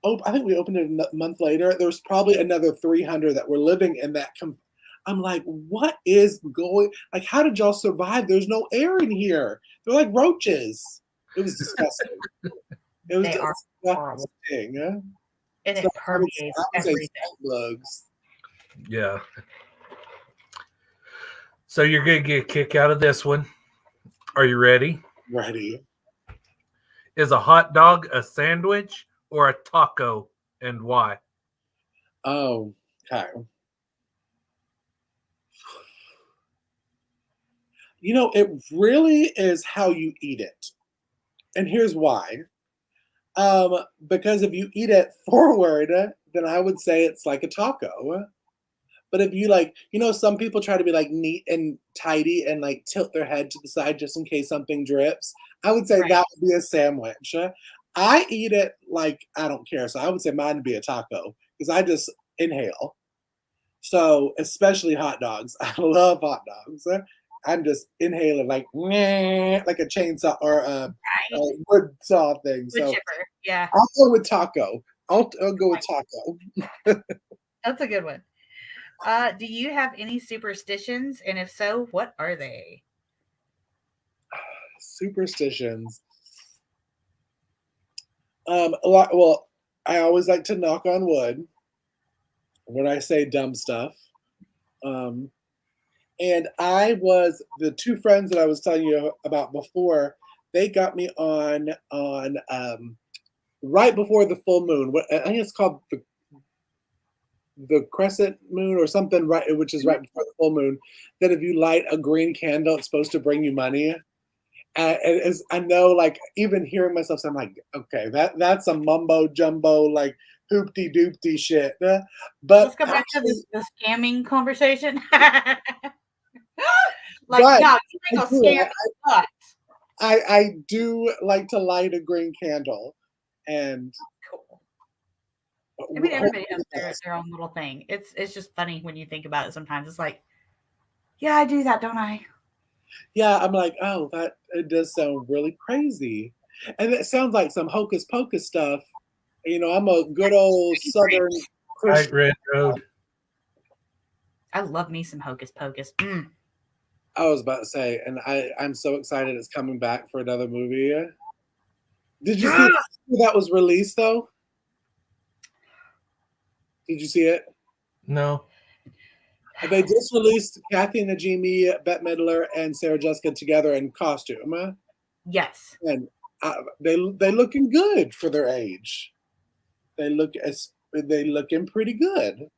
Oh, I think we opened it a month later. There was probably another 300 that were living in that. I'm like, what is going? Like, how did y'all survive? There's no air in here. They're like roaches. It was disgusting. It was disgusting. And it permeates everything. Bugs. Yeah. So you're gonna get a kick out of this one. Are you ready? Ready. Is a hot dog a sandwich or a taco, and why? Oh, okay. It really is how you eat it. And here's why. Because if you eat it forward, then I would say it's like a taco. But if you some people try to be like neat and tidy and like tilt their head to the side just in case something drips. I would say that would be a sandwich. I eat it like I don't care. So I would say mine would be a taco because I just inhale. So especially hot dogs. I love hot dogs. I'm just inhaling like a chainsaw or a wood saw thing. Wood So chipper. Yeah. I'll go with taco. I'll go with taco. That's a good one. Do you have any superstitions? And if so, what are they? Superstitions. Well, I always like to knock on wood when I say dumb stuff. And the two friends that I was telling you about before, they got me on right before the full moon. I think it's called the crescent moon or something, right? Which is right before the full moon. That if you light a green candle, it's supposed to bring you money. And as I know, like even hearing myself, I'm like, okay, that's a mumbo jumbo, like hoopty doopty shit. But let's go back to the scamming conversation. No, you ain't gonna scam us. I do like to light a green candle, and cool. I mean, everybody has their own little thing. It's just funny when you think about it. Sometimes it's like, yeah, I do that, don't I? Yeah, I'm like, oh, it does sound really crazy, and it sounds like some hocus pocus stuff. I'm a good old Southern Christian. Red Road. I love me some hocus pocus. I was about to say, and I'm so excited it's coming back for another movie. Did you see that was released though? Did you see it? No. They just released Kathy Najimy, Bette Midler, and Sarah Jessica together in costume. Yes. And they looking good for their age. They looking pretty good.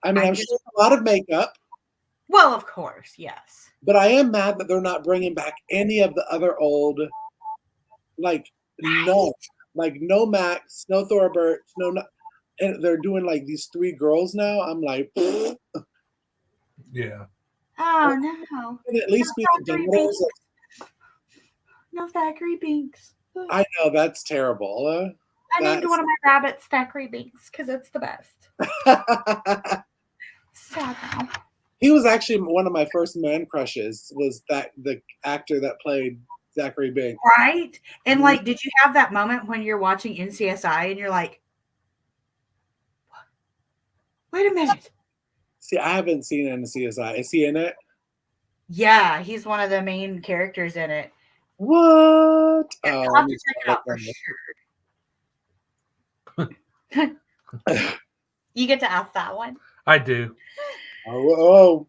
I mean, I'm sure a lot of makeup. Well, of course, yes. But I am mad that they're not bringing back any of the other old, no Max, no Thora Birch, and they're doing like these three girls now. I'm like, yeah. Oh no! At least be the daughters. No Thackeray Binks. I know that's terrible. I named one of my rabbits Thackeray Binks because it's the best. Sad now. He was actually one of my first man crushes. Was that the actor that played Zachary Binks? Right. And did you have that moment when you're watching NCSI and you're like, wait a minute? See, I haven't seen NCSI. Is he in it? Yeah, he's one of the main characters in it. What? I'll have to check it out for sure. You get to ask that one. I do. Oh.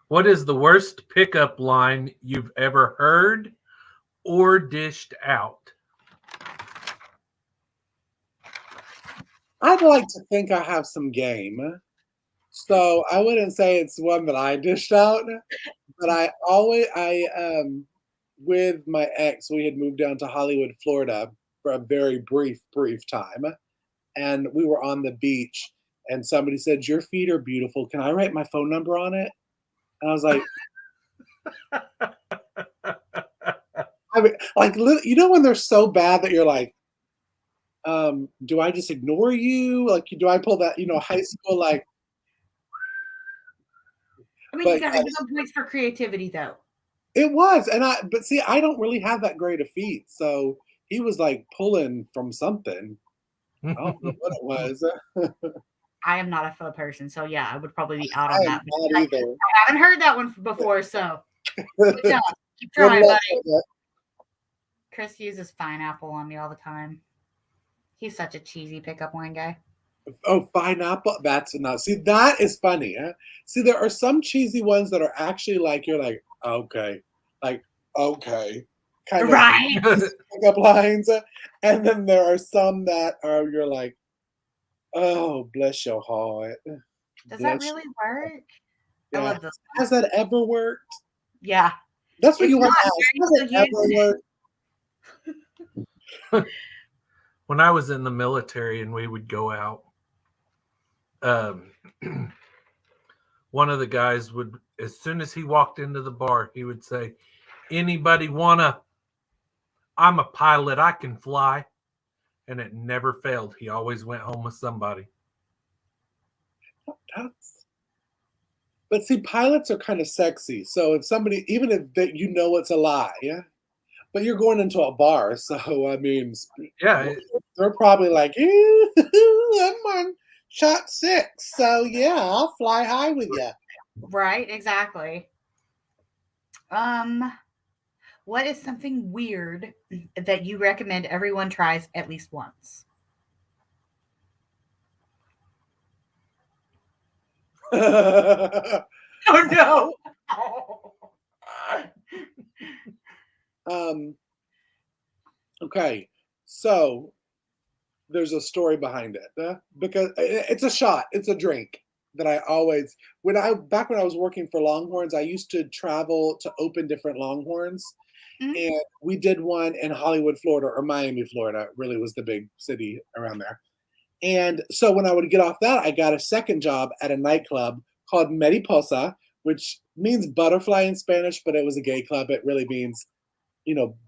What is the worst pickup line you've ever heard or dished out? I'd like to think I have some game. So I wouldn't say it's one that I dished out, but with my ex, we had moved down to Hollywood, Florida for a very brief time. And we were on the beach and somebody said, "Your feet are beautiful. Can I write my phone number on it?" And I was like, I mean, like, you know when they're so bad that you're like, do I just ignore you? Like, do I pull that, high school, like, I mean, you but got to give them points for creativity, though. it was, but see, I don't really have that great of feet, so he was like pulling from something. I don't know what it was. I am not a pho person, so yeah, I would probably be out I on am that. not I either. haven't heard that one before, so good job. Keep Good trying, luck buddy. with Chris uses pineapple on me all the time. He's such a cheesy pickup line guy. it. Oh, pineapple. That's enough. See, that is funny. Huh? See, there are some cheesy ones that are actually like you're like okay, kind of Right? pickup lines, and then there are some that are you're like, oh, bless your heart. Does that Bless really work? I Yeah. love those. Has that ever worked? Yeah. That's what If you want not, to ask. Has it very ever worked? When I was in the military and we would go out, um, one of the guys would, as soon as he walked into the bar, he would say, "Anybody wanna? I'm a pilot. I can fly." And it never failed. He always went home with somebody. That's, but see, pilots are kind of sexy. So if somebody, even if it's a lie, yeah, but you're going into a bar, so I mean, Yeah, they're probably like, "Ew, I'm on shot 6, so yeah, I'll fly high with you." Right, exactly. What is something weird that you recommend everyone tries at least once? Oh no. um, okay, so there's a story behind it because it's a shot, it's a drink that I always back when I was working for Longhorns, I used to travel to open different Longhorns, Mhm. and we did one in Hollywood, Florida, or Miami, Florida. Really was the big city around there. And so when I would get off that, I got a second job at a nightclub called Mariposa, which means butterfly in Spanish, but it was a gay club. It really means,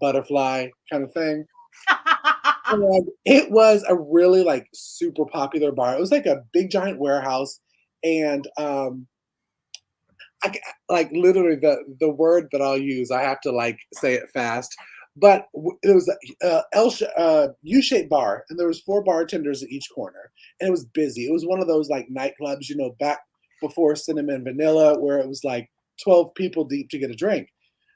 butterfly kind of thing. And it was a really like super popular bar. It was like a big giant warehouse, and like literally the word that I'll use, I have to like say it fast. But it was a U-shaped bar, and there was 4 bartenders at each corner, and it was busy. It was one of those like nightclubs, back before Cinnamon Vanilla, where it was like 12 people deep to get a drink.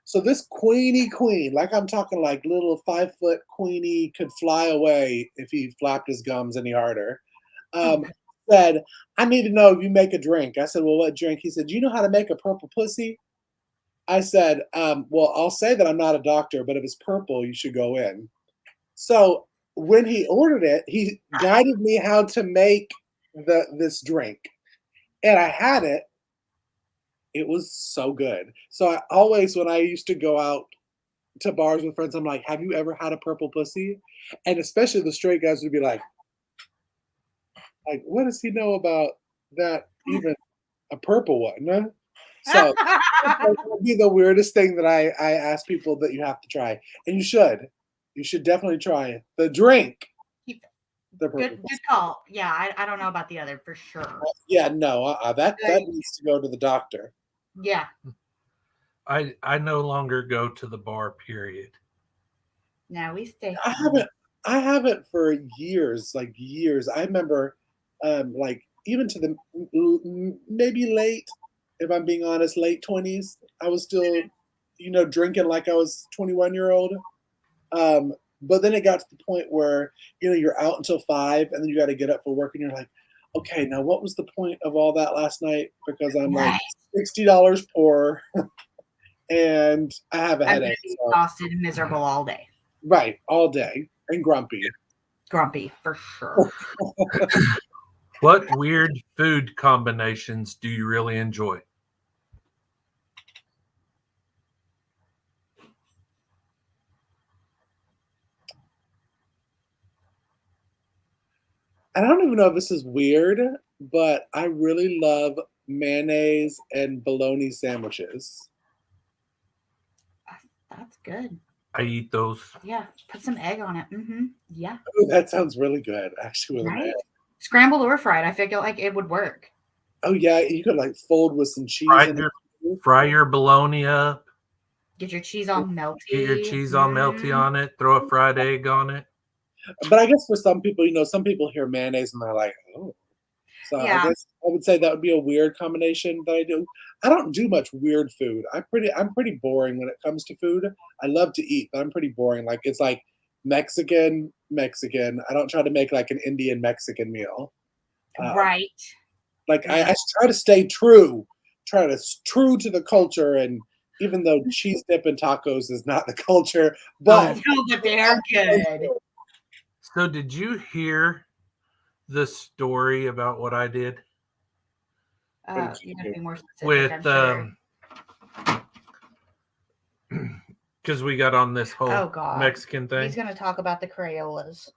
So this Queenie queen, like I'm talking like little 5-foot Queenie, could fly away if he flapped his gums any harder. Oh, Um, said, "I need to know if you make a drink." I said, "Well, what drink?" He said, "Do you know how to make a purple pussy?" I said, "Well, I'll say that I'm not a doctor, but if it's purple, you should go in." So when he ordered it, he guided me how to make this drink, and I had it. It was so good. So I always, when I used to go out to bars with friends, I'm like, "Have you ever had a purple pussy?" And especially the straight guys would be like, "What does he know about that? Even a purple one?" Huh? So that would be the weirdest thing that I ask people that you have to try, and you should. You should definitely try it. The drink, the purple good call. Yeah, I don't know about the other for sure. Yeah, no, that needs to go to the doctor. Yeah. I no longer go to the bar. Period. Now we stay I home. haven't for years, like years. I remember, like even to the maybe late, if I'm being honest, late 20s. I was still, drinking like I was 21-year-old. But then it got to the point where you're out until 5, and then you got to get up for work, and you're like, okay, now what was the point of all that last night? Because I'm like Right. $60 poor, and I have a I'm gonna headache. be So, exhausted and miserable all day. right, all day and grumpy. Grumpy for sure. What weird food combinations do you really enjoy? I don't even know if this is weird, but I really love mayonnaise and bologna sandwiches. That's good. I eat those. Yeah, put some egg on it. Yeah. Ooh, that sounds really good, actually, with an egg. Scrambled or fried. I feel like it would work. Oh yeah, you could like fold with some cheese in it. Fry your bologna up. Get your cheese all melty. Get your cheese all melty on it. Throw a fried egg on it. But I guess for some people, some people hear mayonnaise and they're like, oh. So Yeah. I guess I would say that would be a weird combination that I do. I don't do much weird food. I'm pretty boring when it comes to food. I love to eat, but I'm pretty boring. Like it's like Mexican. I don't try to make like an Indian Mexican meal. Right. Like I try to stay true to the culture, and even though cheese dip and tacos is not the culture, but they are good. So did you hear the story about what I did? You gotta be more specific. With because we got on this whole Mexican thing. He's gonna talk about the Crayolas.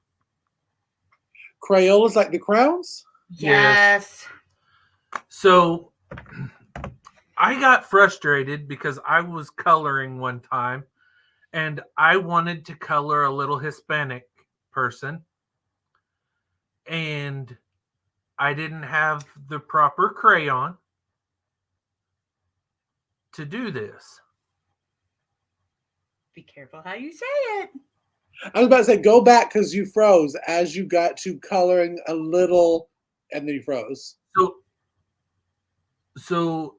Crayolas like the crowns? Yes. So I got frustrated because I was coloring one time and I wanted to color a little Hispanic person and I didn't have the proper crayon to do this. Be careful how you say it. I was about to say, go back because you froze as you got to coloring a little, and then you froze. So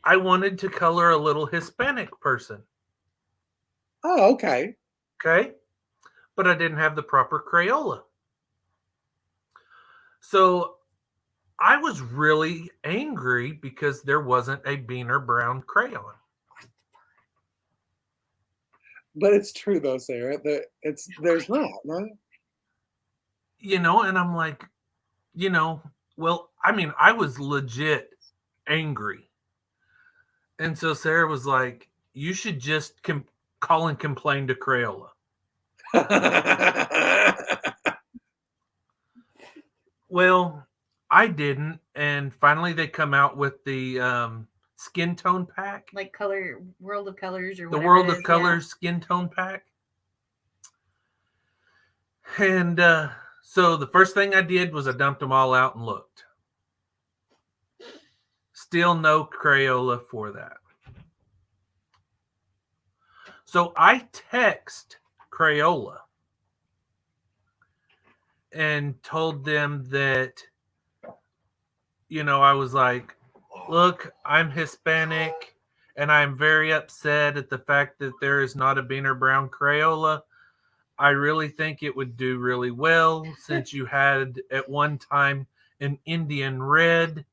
I wanted to color a little Hispanic person. Oh, okay. Okay. But I didn't have the proper Crayola. So I was really angry because there wasn't a Beaner brown crayon. But it's true though, Sarah. There's not, right? And I'm like, well, I mean, I was legit angry. And so Sarah was like, you should just call and complain to Crayola. Well, I didn't. And finally they come out with the skin tone pack. Like World of Colors or whatever. The World of Colors skin tone pack. And so the first thing I did was I dumped them all out and looked. Still no Crayola for that. So I text Crayola and told them that, I was like, look, I'm Hispanic and I'm very upset at the fact that there is not a Beaner brown Crayola. I really think it would do really well since you had at one time an Indian red.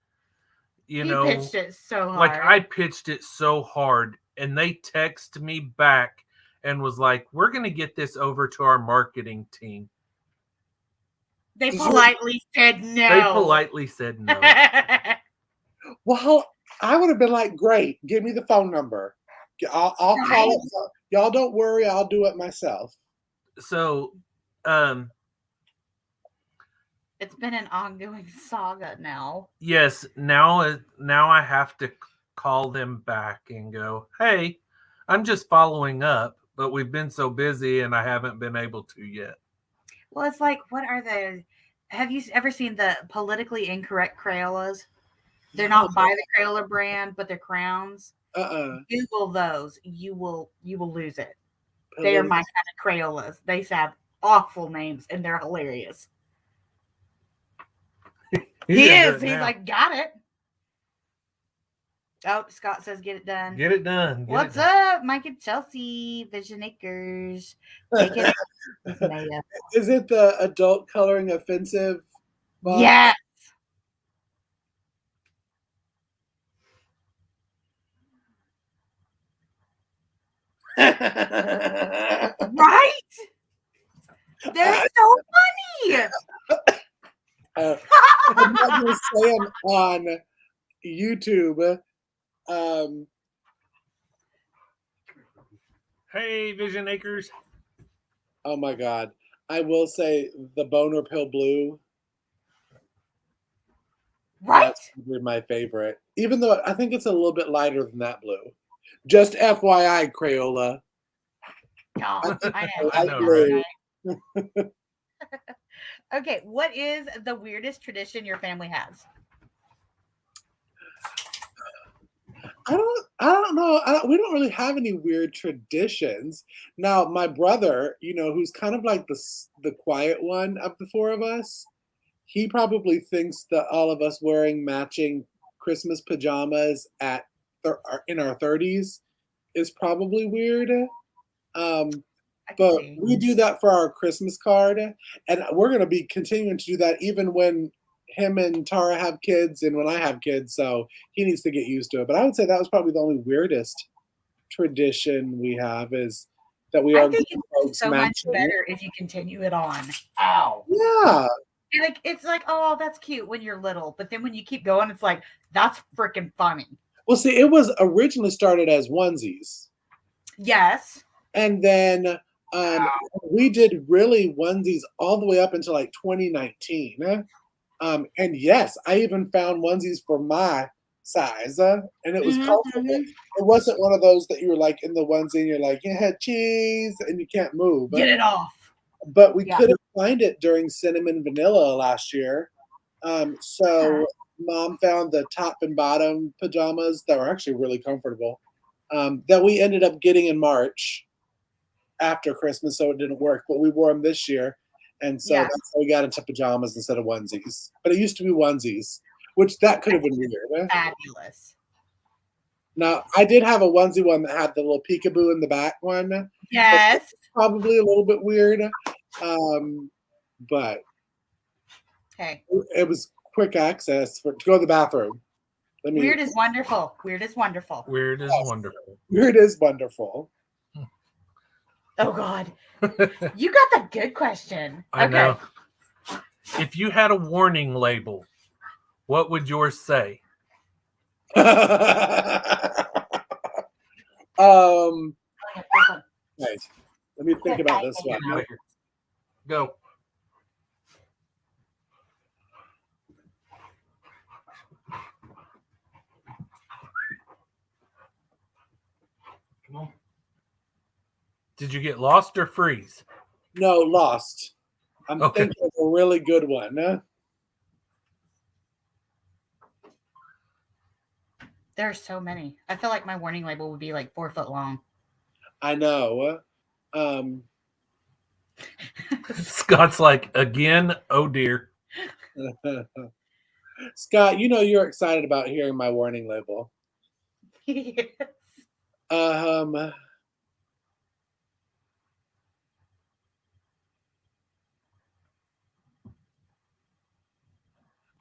He pitched it so hard. Like I pitched it so hard, and they texted me back and was like, "We're going to get this over to our marketing team." They politely said no. Well, I would have been like, "Great, give me the phone number. I'll call it. Y'all don't worry, I'll do it myself." So, it's been an ongoing saga now. Yes, now I have to call them back and go, hey, I'm just following up, but we've been so busy and I haven't been able to yet. Well, it's like, have you ever seen the politically incorrect Crayolas? They're not by the Crayola brand, but they're crowns. Google those. You will lose it. They are my kind of Crayolas. They have awful names and they're hilarious. He is. He's like, got it. Oh, Scott says, get it done. Get it done. What's up, Mike and Chelsea, Vision Acres? Is it the adult coloring offensive? Yes. Right? They're so funny. I'm not going to say them on YouTube. Hey, Vision Acres. Oh my God. I will say the Boner Pill Blue. Right? That's my favorite. Even though I think it's a little bit lighter than that blue. Just FYI, Crayola. Oh, I know, right? Okay, what is the weirdest tradition your family has? I don't know. We don't really have any weird traditions. Now, my brother, who's kind of like the quiet one of the four of us, he probably thinks that all of us wearing matching Christmas pajamas in our 30s is probably weird. But we do that for our Christmas card, and we're going to be continuing to do that even when him and Tara have kids and when I have kids, so he needs to get used to it. But I would say that was probably the only weirdest tradition we have is that we I are think folks it's so much better if you continue it on. Ow. Yeah. It's like, oh, that's cute when you're little, but then when you keep going, it's like, that's freaking funny. Well, see, it was originally started as onesies. Yes. And then we did really onesies all the way up until like 2019. And yes, I even found onesies for my size, and it was comfortable. It wasn't one of those that you were like in the onesie and you're like, yeah, cheese, and you can't move. Get it off. But we couldn't find it during Cinnamon Vanilla last year. So Mom found the top and bottom pajamas that were actually really comfortable that we ended up getting in March after Christmas, so it didn't work. But we wore them this year. And so that's how we got into pajamas instead of onesies. But it used to be onesies, which that could have been weird. Fabulous. Now, I did have a onesie one that had the little peekaboo in the back one. Yes. Probably a little bit weird. But it was quick access to go to the bathroom. Weird is wonderful. Weird is wonderful. Weird is wonderful. Weird is wonderful. Oh, God. You got the good question. I know. If you had a warning label, what would yours say? Wait, let me think about this one. Go. Come on. Did you get lost or freeze? No, lost. I'm thinking of a really good one. There's so many. I feel like my warning label would be like 4 foot long. I know. Scott's like, again, oh dear. Scott, you're excited about hearing my warning label. Yes.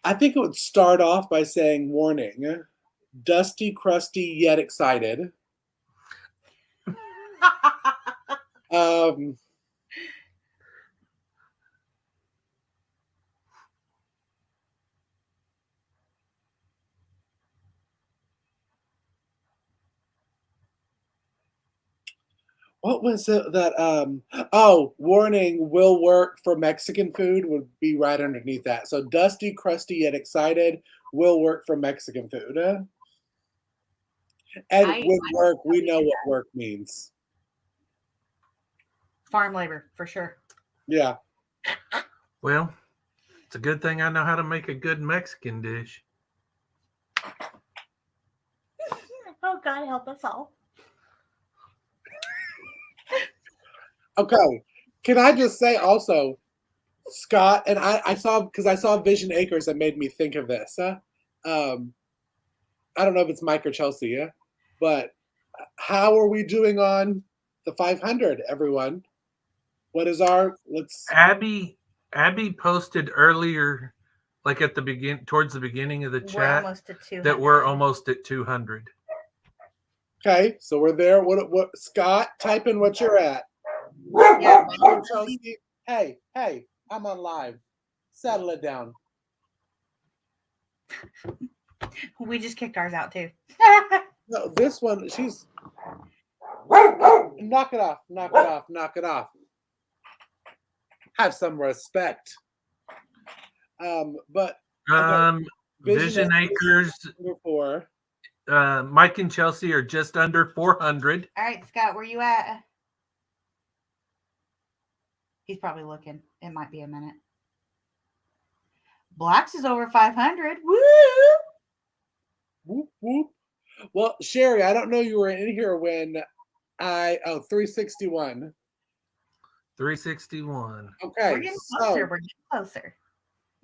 I think it would start off by saying warning. Dusty, crusty, yet excited. What was it that warning, will work for Mexican food would be right underneath that. So dusty, crusty, yet excited, will work for Mexican food. And with work, we know what work means. Farm labor, for sure. Yeah. Well, it's a good thing I know how to make a good Mexican dish. Oh, God, help us all. Okay. Can I just say also, Scott, and I saw Vision Acres that made me think of this. I don't know if it's Mike or Chelsea, but how are we doing on the 500, everyone? What is Abby posted earlier, like at the towards the beginning of the chat, that we're almost at 200. Okay, so we're there. What Scott, type in what you're at. Yeah, Chelsea. Hey, I'm on live. Settle it down. We just kicked ours out too. No, this one, she's knock it off. Have some respect. But Vision Acres. Mike and Chelsea are just under 400. All right, Scott, where you at? He's probably looking. It might be a minute. Blacks is over 500. Woo! Whoop, whoop. Well, Sherry, I don't know you were in here when 361. 361. Okay, We're getting closer. We're getting closer.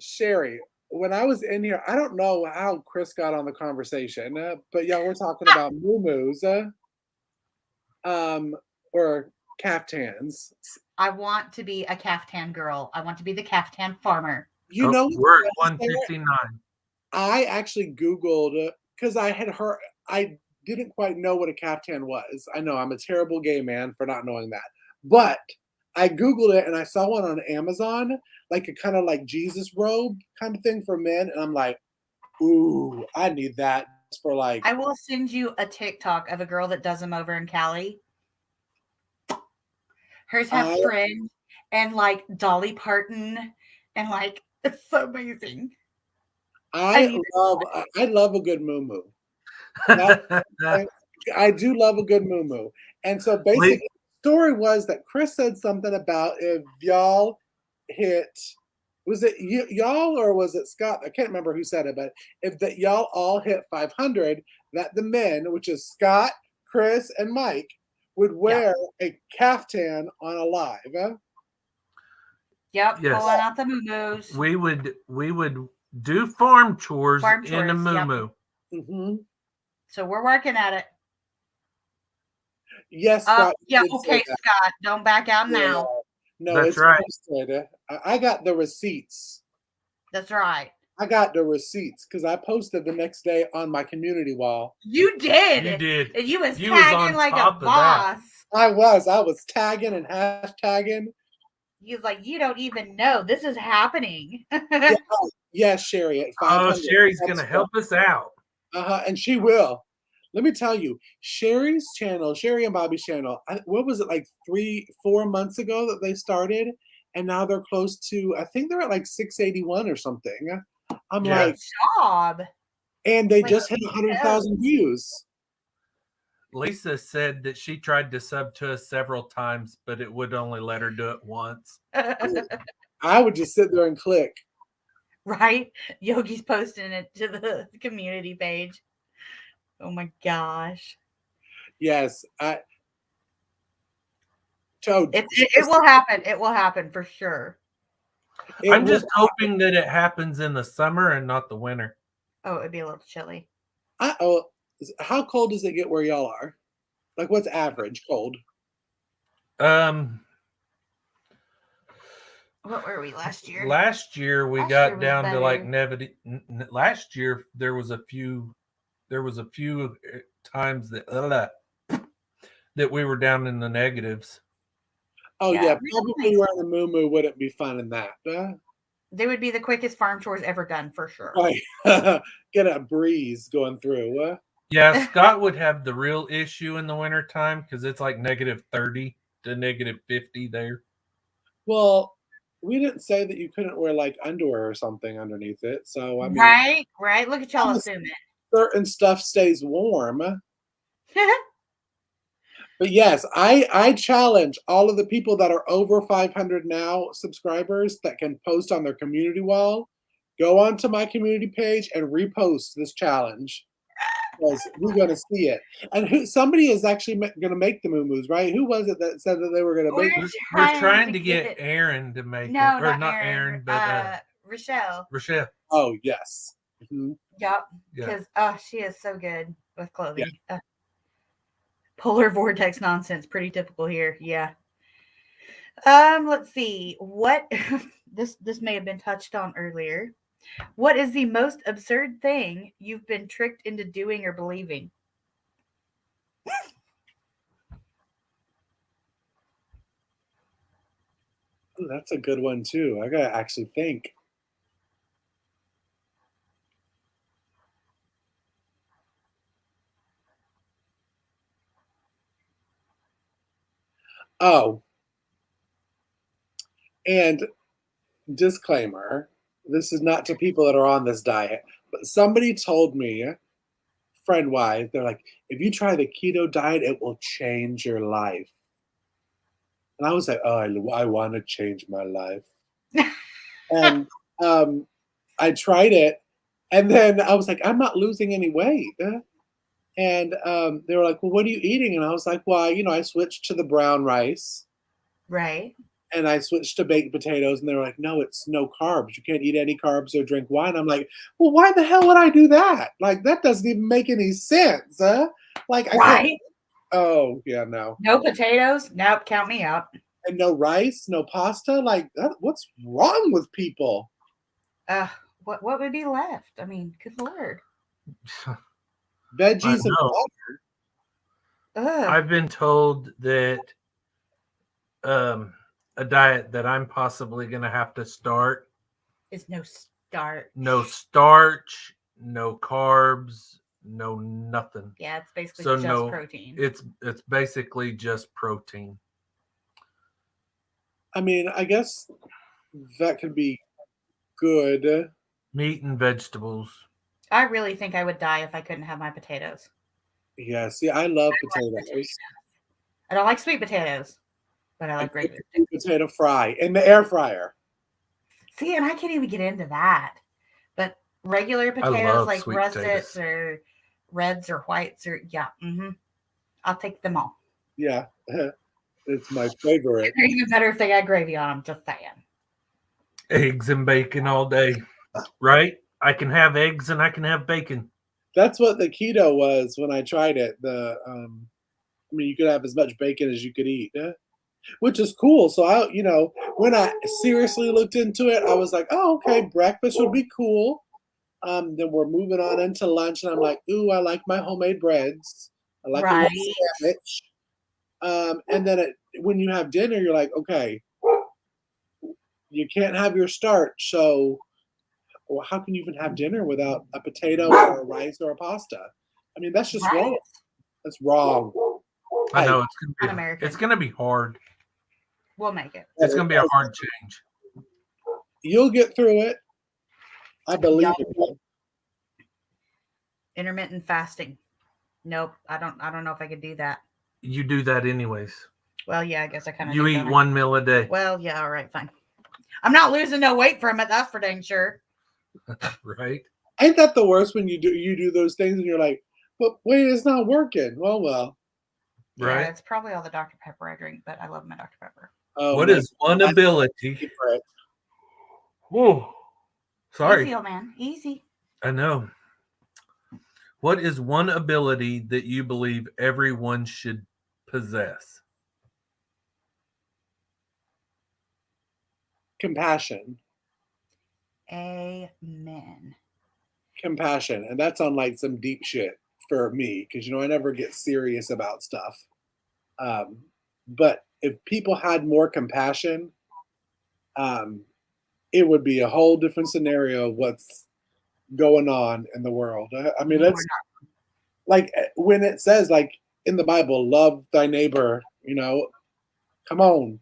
Sherry, when I was in here, I don't know how Chris got on the conversation, but yeah, we're talking about moo-moos, or caftans. I want to be a caftan girl. I want to be the caftan farmer. You know, we're at 159. I actually Googled because I had heard, I didn't quite know what a caftan was. I know I'm a terrible gay man for not knowing that, but I Googled it and I saw one on Amazon, like a kind of like Jesus robe kind of thing for men. And I'm like, ooh, I need that for like. I will send you a TikTok of a girl that does them over in Cali. Hers have fringe and like Dolly Parton and like, it's so amazing. I love a good moo-moo. I do love a good moo-moo. And so basically the story was that Chris said something about if y'all hit, was it y'all or was it Scott? I can't remember who said it, but if that y'all all hit 500, that the men, which is Scott, Chris, and Mike, would wear a caftan on a live. Yep, yes. Pulling out the moo-moos. We would do farm chores in a moo-moo. Yep. Mm-hmm. So we're working at it. Yes, Scott. Yeah, okay, Scott. Don't back out now. No, that's right. Posted. I got the receipts. That's right. I got the receipts because I posted the next day on my community wall. You did. You did. And you was tagging like a boss. I was tagging and hashtagging. You was like, you don't even know this is happening. Yes, Sherry. At 500. Oh, Sherry's going to help us out. And she will. Let me tell you, Sherry's channel, Sherry and Bobby's channel, what was it, like 3-4 months ago that they started? And now they're close to, I think they're at like 681 or something. I'm like, job. And they just hit 100,000 views. Lisa said that she tried to sub to us several times, but it would only let her do it once. I would just sit there and click. Right? Yogi's posting it to the community page. Oh my gosh. Yes. It will happen. It will happen for sure. I'm just hoping that it happens in the summer and not the winter. Oh, it'd be a little chilly. How cold does it get where y'all are? Like, what's average cold? What were we last year? Last year we got down to like last year there was a few times that we were down in the negatives. Oh yeah, probably wearing a moo-moo wouldn't be fun in that. They would be the quickest farm chores ever done for sure. Right. Get a breeze going through. Yeah, Scott would have the real issue in the wintertime because it's like -30 to -50 there. Well, we didn't say that you couldn't wear like underwear or something underneath it. So I mean, right. Look at y'all assuming certain stuff stays warm. But yes, I challenge all of the people that are over 500 now subscribers that can post on their community wall. Go onto my community page and repost this challenge because we're going to see it. And somebody is actually going to make the moo-moos, right? Who was it that said that they were going to make it? We're trying to get Aaron to make it. Or not Aaron, but Rochelle. Oh, yes. Mm-hmm. Yep. Because she is so good with clothing. Yeah. Polar vortex nonsense, pretty typical here. Yeah. Let's see. What this may have been touched on earlier. What is the most absurd thing you've been tricked into doing or believing? Ooh, that's a good one too. I gotta actually think. Oh, and disclaimer, this is not to people that are on this diet, but somebody told me friend wise, they're like, if you try the keto diet, it will change your life. And I was like, oh, I want to change my life. And I tried it, and then I was like, I'm not losing any weight. And they were like, well, what are you eating? And I was like, well, I switched to the brown rice. Right. And I switched to baked potatoes, and they were like, no, it's no carbs. You can't eat any carbs or drink wine. I'm like, well, why the hell would I do that? Like, that doesn't even make any sense, huh? Like, I can't. Oh, yeah, no. No potatoes? Nope, count me out. And no rice, no pasta? Like, what's wrong with people? What would be left? I mean, good Lord. Veggies and water. I've been told that a diet that I'm possibly going to have to start is no starch. No starch, no carbs, no nothing. Yeah, it's basically just protein. It's basically just protein. I mean, I guess that could be good. Meat and vegetables. I really think I would die if I couldn't have my potatoes. Yeah, see, I love potatoes. I don't like sweet potatoes, but I like regular potato fry in the air fryer. See, and I can't even get into that. But regular potatoes like russets or reds or whites or I'll take them all. Yeah, it's my favorite. They're even better if they got gravy on them. Just saying. Eggs and bacon all day, right? I can have eggs and I can have bacon. That's what the keto was when I tried it. You could have as much bacon as you could eat, which is cool. So when I seriously looked into it, I was like, oh, okay, breakfast would be cool. Then we're moving on into lunch, and I'm like, ooh, I like my homemade breads. I like a sandwich. And then when you have dinner, you're like, okay, you can't have your starch, so how can you even have dinner without a potato or a rice or a pasta? I mean, that's just wrong. That's wrong. I know it's gonna be hard. We'll make it. It's gonna be a hard change. You'll get through it. I believe it. Intermittent fasting. Nope. I don't know if I could do that. You do that anyways. Well, yeah, I guess I kind of. You eat one meal a day. Well, yeah, all right, fine. I'm not losing no weight from it. That's for dang sure. Right? Ain't that the worst when you do those things and you're like, but wait, it's not working. Well. Right. Yeah, it's probably all the Dr. Pepper I drink, but I love my Dr. Pepper. What is one ability? Whoa. Sorry. Easy, old man. Easy. I know. What is one ability that you believe everyone should possess? Compassion. Amen. Compassion. And that's on like some deep shit for me, because I never get serious about stuff. But if people had more compassion, it would be a whole different scenario of what's going on in the world. I mean, that's like when it says, like in the Bible, love thy neighbor. Come on.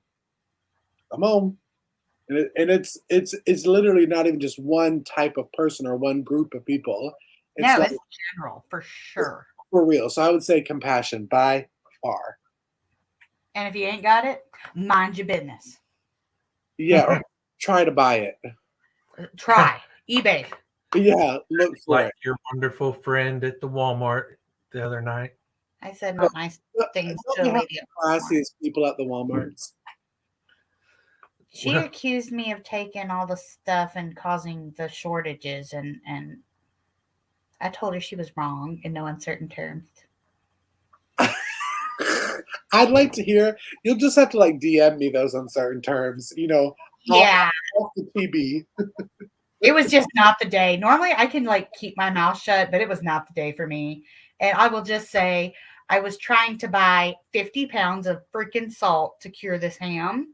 And it's literally not even just one type of person or one group of people. It's general, for sure. For real. So I would say compassion by far. And if you ain't got it, mind your business. Yeah, or try to buy it. Try. eBay. Yeah, look for like your wonderful friend at the Walmart the other night. I said not nice things to a lady. Classiest people at the Walmarts. She accused me of taking all the stuff and causing the shortages, and I told her she was wrong in no uncertain terms. I'd like to hear. You'll just have to like DM me those uncertain terms. Yeah. Off the TV. It was just not the day. Normally, I can like keep my mouth shut, but it was not the day for me. And I will just say, I was trying to buy 50 pounds of freaking salt to cure this ham.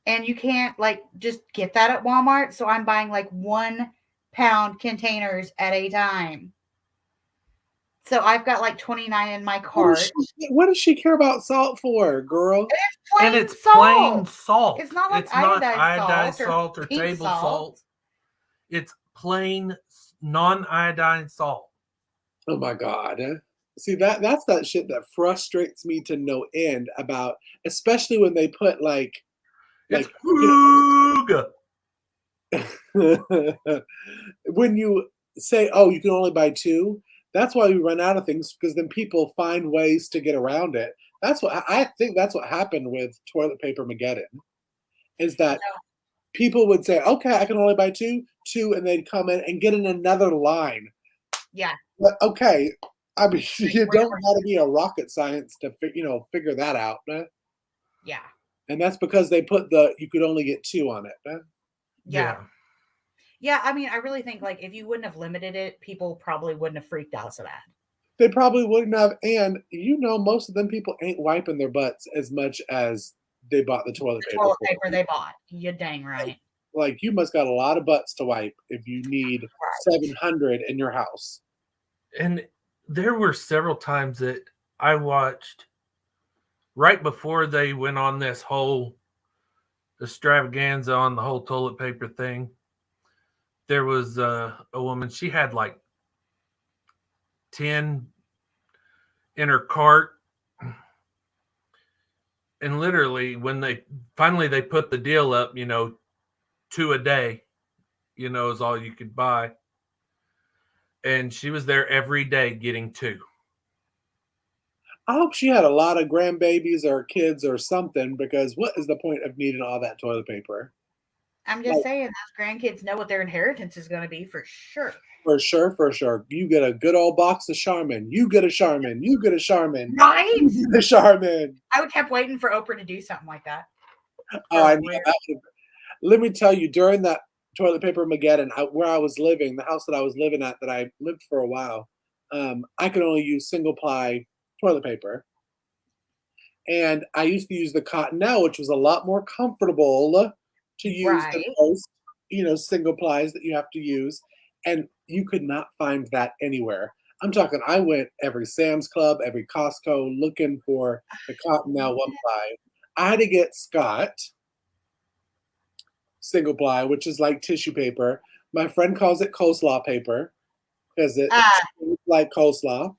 And you can't like just get that at Walmart. So I'm buying like 1 pound containers at a time. So I've got like 29 in my cart. What does she care about salt for, girl? It's plain salt. It's not like iodized salt or table salt. It's plain non-iodized salt. Oh my God. See that's that shit that frustrates me to no end about, especially when they put It's like Fuga. when you say, "Oh, you can only buy 2," that's why we run out of things because then people find ways to get around it. That's what I think that's what happened with toilet paper Mageddon, is that people would say, "Okay, I can only buy 2, 2," and they'd come in and get in another line. Yeah. But, okay, I mean, you Wait don't for gotta be a rocket science to figure that out, Yeah. and that's because they put the you could only get 2 on it, Yeah. Yeah, I mean, I really think like if you wouldn't have limited it, people probably wouldn't have freaked out so bad. They probably wouldn't have, and most of them people ain't wiping their butts as much as they bought the toilet The paper toilet for. paper they bought. You dang right. Like, you must got a lot of butts to wipe if you need Right. 700 in your house. And there were several times that I watched right before they went on this whole extravaganza on the whole toilet paper thing. There was a woman, she had like 10 in her cart. And literally, when they finally put the deal up, 2 a day, is all you could buy. And she was there every day getting 2. I hope she had a lot of grandbabies or kids or something, because what is the point of needing all that toilet paper? I'm just saying those grandkids know what their inheritance is going to be for sure. For sure, for sure. You get a good old box of Charmin. You get a Charmin. You get a Charmin. Right? You get a Charmin. I would kept waiting for Oprah to do something like that. Oh, I know. Let me tell you, during that toilet paper Mageddon, where I was living, the house that I was living at, that I lived for a while, I could only use single ply toilet paper. And I used to use the Cottonelle, which was a lot more comfortable to use than Right. most, single plies that you have to use. And you could not find that anywhere. I'm talking, I went every Sam's Club, every Costco looking for the Cottonelle one ply. I had to get Scott single ply, which is like tissue paper. My friend calls it coleslaw paper because it's like coleslaw.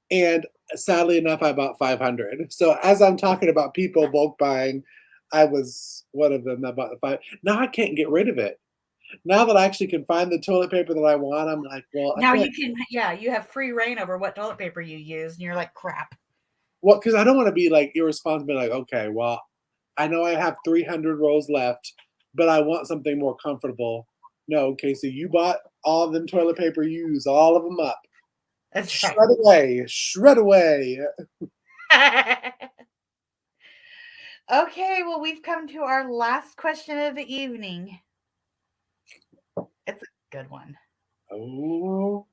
And sadly enough, I bought 500. So as I'm talking about people bulk buying, I was one of them that bought the 5. Now I can't get rid of it. Now that I actually can find the toilet paper that I want, I'm like, well, Now you can, you have free reign over what toilet paper you use, and you're like, crap. Well, because I don't want to be like irresponsible, like, okay, well, I know I have 300 rolls left, but I want something more comfortable. No, Casey, you bought all of them toilet paper, you use all of them up. That's Shred right. away, shred away. Okay, well, we've come to our last question of the evening. It's a good one. Oh.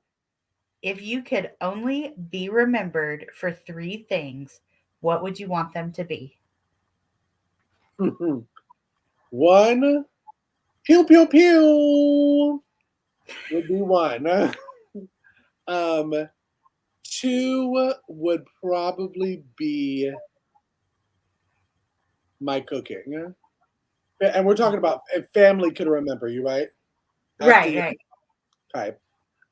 If you could only be remembered for 3 things, what would you want them to be? 1, pew pew pew, would be 1. 2 would probably be my cooking. And we're talking about if family could remember you, right? Right. Okay.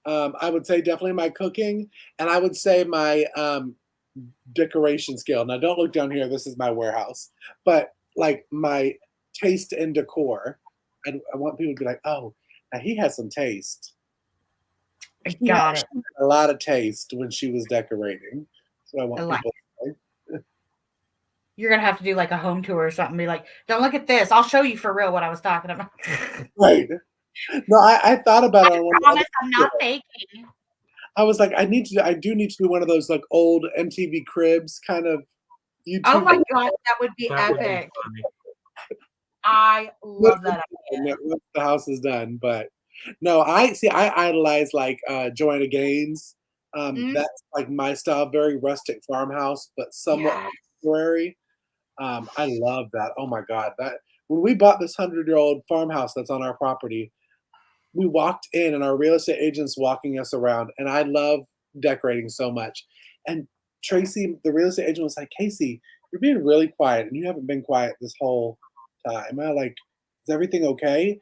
I would say definitely my cooking, and I would say my decoration skill. Now, don't look down here. This is my warehouse, but like my taste and decor. I want people to be like, "Oh, now he has some taste." I got it. She had a lot of taste when she was decorating. So I want people to say. You're going to have to do like a home tour or something. Be like, don't look at this. I'll show you for real what I was talking about. Right. No, I thought about it. I promise I'm not faking. I was like, I do need to do one of those like old MTV Cribs kind of YouTube. Oh my God, that would be That would be epic. funny. I love that idea. Once the house is done, but no, I idolize like Joanna Gaines. That's like my style, very rustic farmhouse, but somewhat contemporary. I love that. Oh my God, that when we bought this 100-year-old farmhouse that's on our property, we walked in and our real estate agent's walking us around, and I love decorating so much. And Tracy, the real estate agent, was like, Casey, you're being really quiet, and you haven't been quiet this whole time. I like, is everything okay?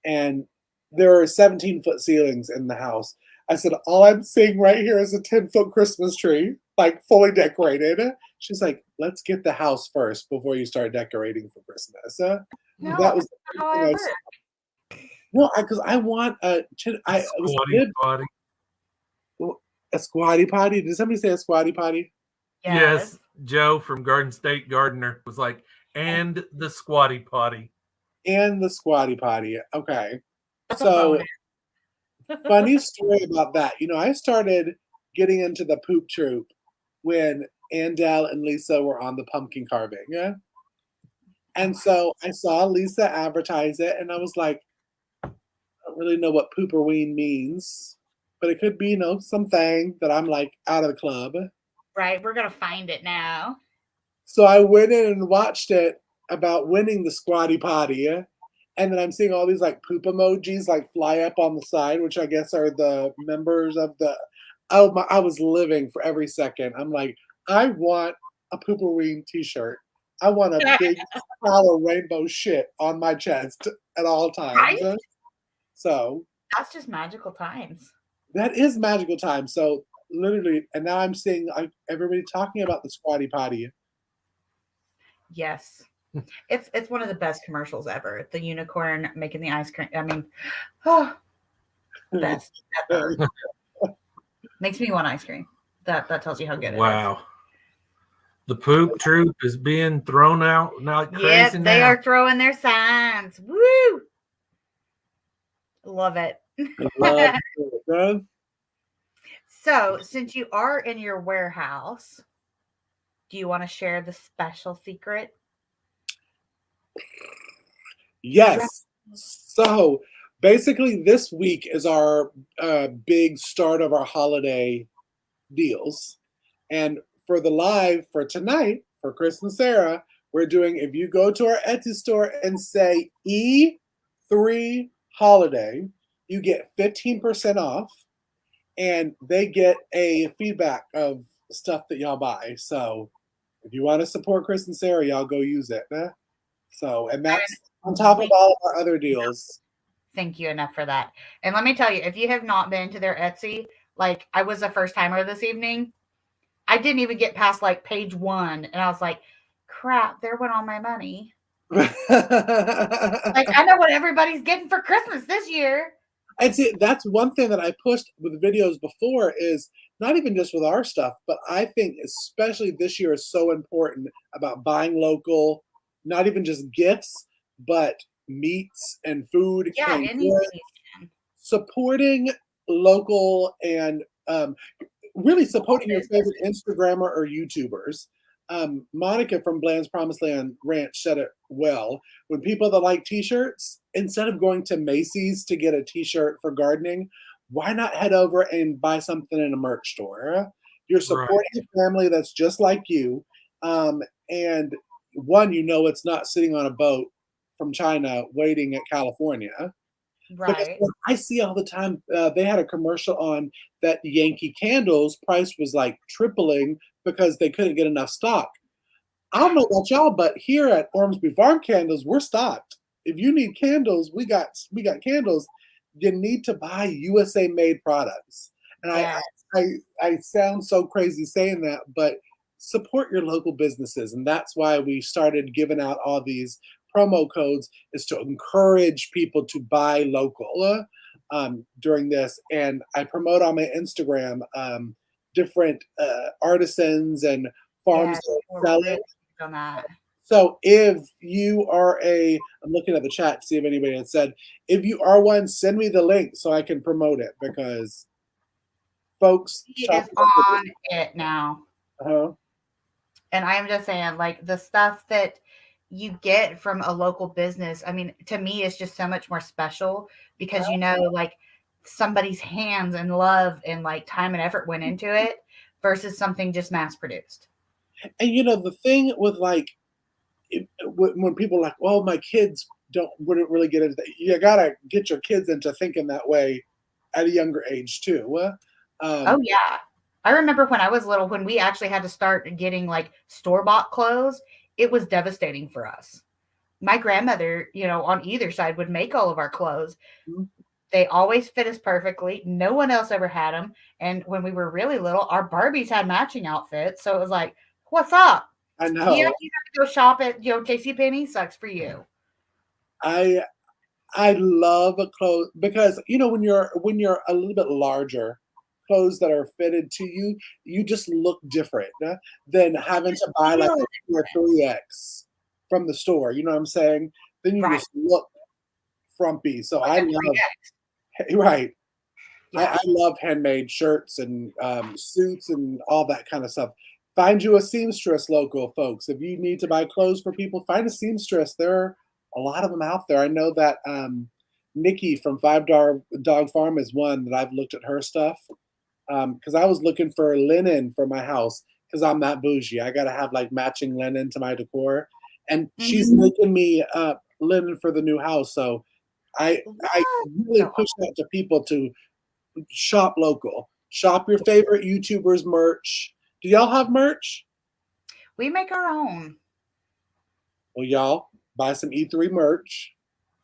And there are 17-foot ceilings in the house. I said, all I'm seeing right here is a 10-foot Christmas tree, like fully decorated. She's like, let's get the house first before you start decorating for Christmas. No, That was that's not how I work. no, because I want a Squatty potty. a squatty potty. Did somebody say a squatty potty? Yes, Joe from Garden State Gardener was like, and the squatty potty. And the squatty potty. Okay. That's So funny story about that. I started getting into the poop troop when Andel and Lisa were on the pumpkin carving. Yeah. And so I saw Lisa advertise it, and I was like, I don't really know what pooperween means, but it could be, something that I'm like out of the club. Right, we're gonna find it now. So I went in and watched it about winning the squatty potty, and then I'm seeing all these like poop emojis like fly up on the side, which I guess are the members of the. Oh my! I was living for every second. I'm like, I want a pooperween T-shirt. I want a big pile of rainbow shit on my chest at all times. Right? So that's just magical times. That is magical time. So literally, and now I'm seeing everybody talking about the squatty potty. Yes, it's one of the best commercials ever. The unicorn making the ice cream. I mean, oh, best ever. Makes me want ice cream. That tells you how good it is. Wow. The poop troop is being thrown out like crazy. Yes, they now. are throwing their signs. Woo! Love it. Love it. So, since you are in your warehouse, do you want to share the special secret? Yes. So, basically, this week is our big start of our holiday deals. And for the live for tonight, for Chris and Sarah, we're doing, if you go to our Etsy store and say E3 holiday, you get 15% off, and they get a feedback of stuff that y'all buy. So if you want to support Chris and Sarah, y'all go use it. So, and that's on top of all of our other deals. Thank you enough for that. And let me tell you, if you have not been to their Etsy, like I was a first timer this evening, I didn't even get past like page 1, and I was like, crap, there went all my money. Like, I know what everybody's getting for Christmas this year. And see, that's one thing that I pushed with videos before, is not even just with our stuff, but I think especially this year is so important about buying local, not even just gifts, but meats and food. Yeah, anything. Supporting local and really supporting your favorite Instagrammer or YouTubers. Monica from Bland's Promised Land Ranch said it well. When people that like t-shirts, instead of going to Macy's to get a t-shirt for gardening, why not head over and buy something in a merch store? You're supporting a family that's just like you. And one, it's not sitting on a boat from China waiting at California. Because I see all the time, they had a commercial on that Yankee Candles price was like tripling because they couldn't get enough stock. I don't know about y'all, but here at Ormsby Farm Candles, we're stocked. If you need candles, we got candles. You need to buy USA made products. And I sound so crazy saying that, but support your local businesses. And that's why we started giving out all these promo codes, is to encourage people to buy local during this. And I promote on my Instagram different artisans and farms selling. On that. So if you are I'm looking at the chat to see if anybody had said, if you are one, send me the link so I can promote it, because folks. He is on it now. Uh-huh. And I am just saying, like, the stuff that you get from a local business, I mean, to me, it's just so much more special because, like, somebody's hands and love and like time and effort went into it versus something just mass produced. And the thing with like, when people are like, well, my kids wouldn't really get into that. You gotta get your kids into thinking that way at a younger age too. Oh yeah. I remember when I was little, when we actually had to start getting like store-bought clothes, it was devastating for us. My grandmother, on either side would make all of our clothes. They always fit us perfectly. No one else ever had them. And when we were really little, our Barbies had matching outfits. So it was like, what's up? I know. Yeah, you have to go shop at JCPenney. Sucks for you. I love clothes because when you're a little bit larger, clothes that are fitted to you, you just look different than having to buy like a 2 or 3X from the store. You know what I'm saying? Then you just look frumpy. So I love right. Yeah. I love handmade shirts and suits and all that kind of stuff. Find you a seamstress local, folks. If you need to buy clothes for people, find a seamstress. There are a lot of them out there. I know that Nikki from Dog Farm is one that I've looked at her stuff because I was looking for linen for my house because I'm that bougie. I got to have like matching linen to my decor. And she's making me linen for the new house. So I really push that to people to shop local. Shop your favorite YouTubers' merch. Do y'all have merch? We make our own. Well, y'all buy some E3 merch.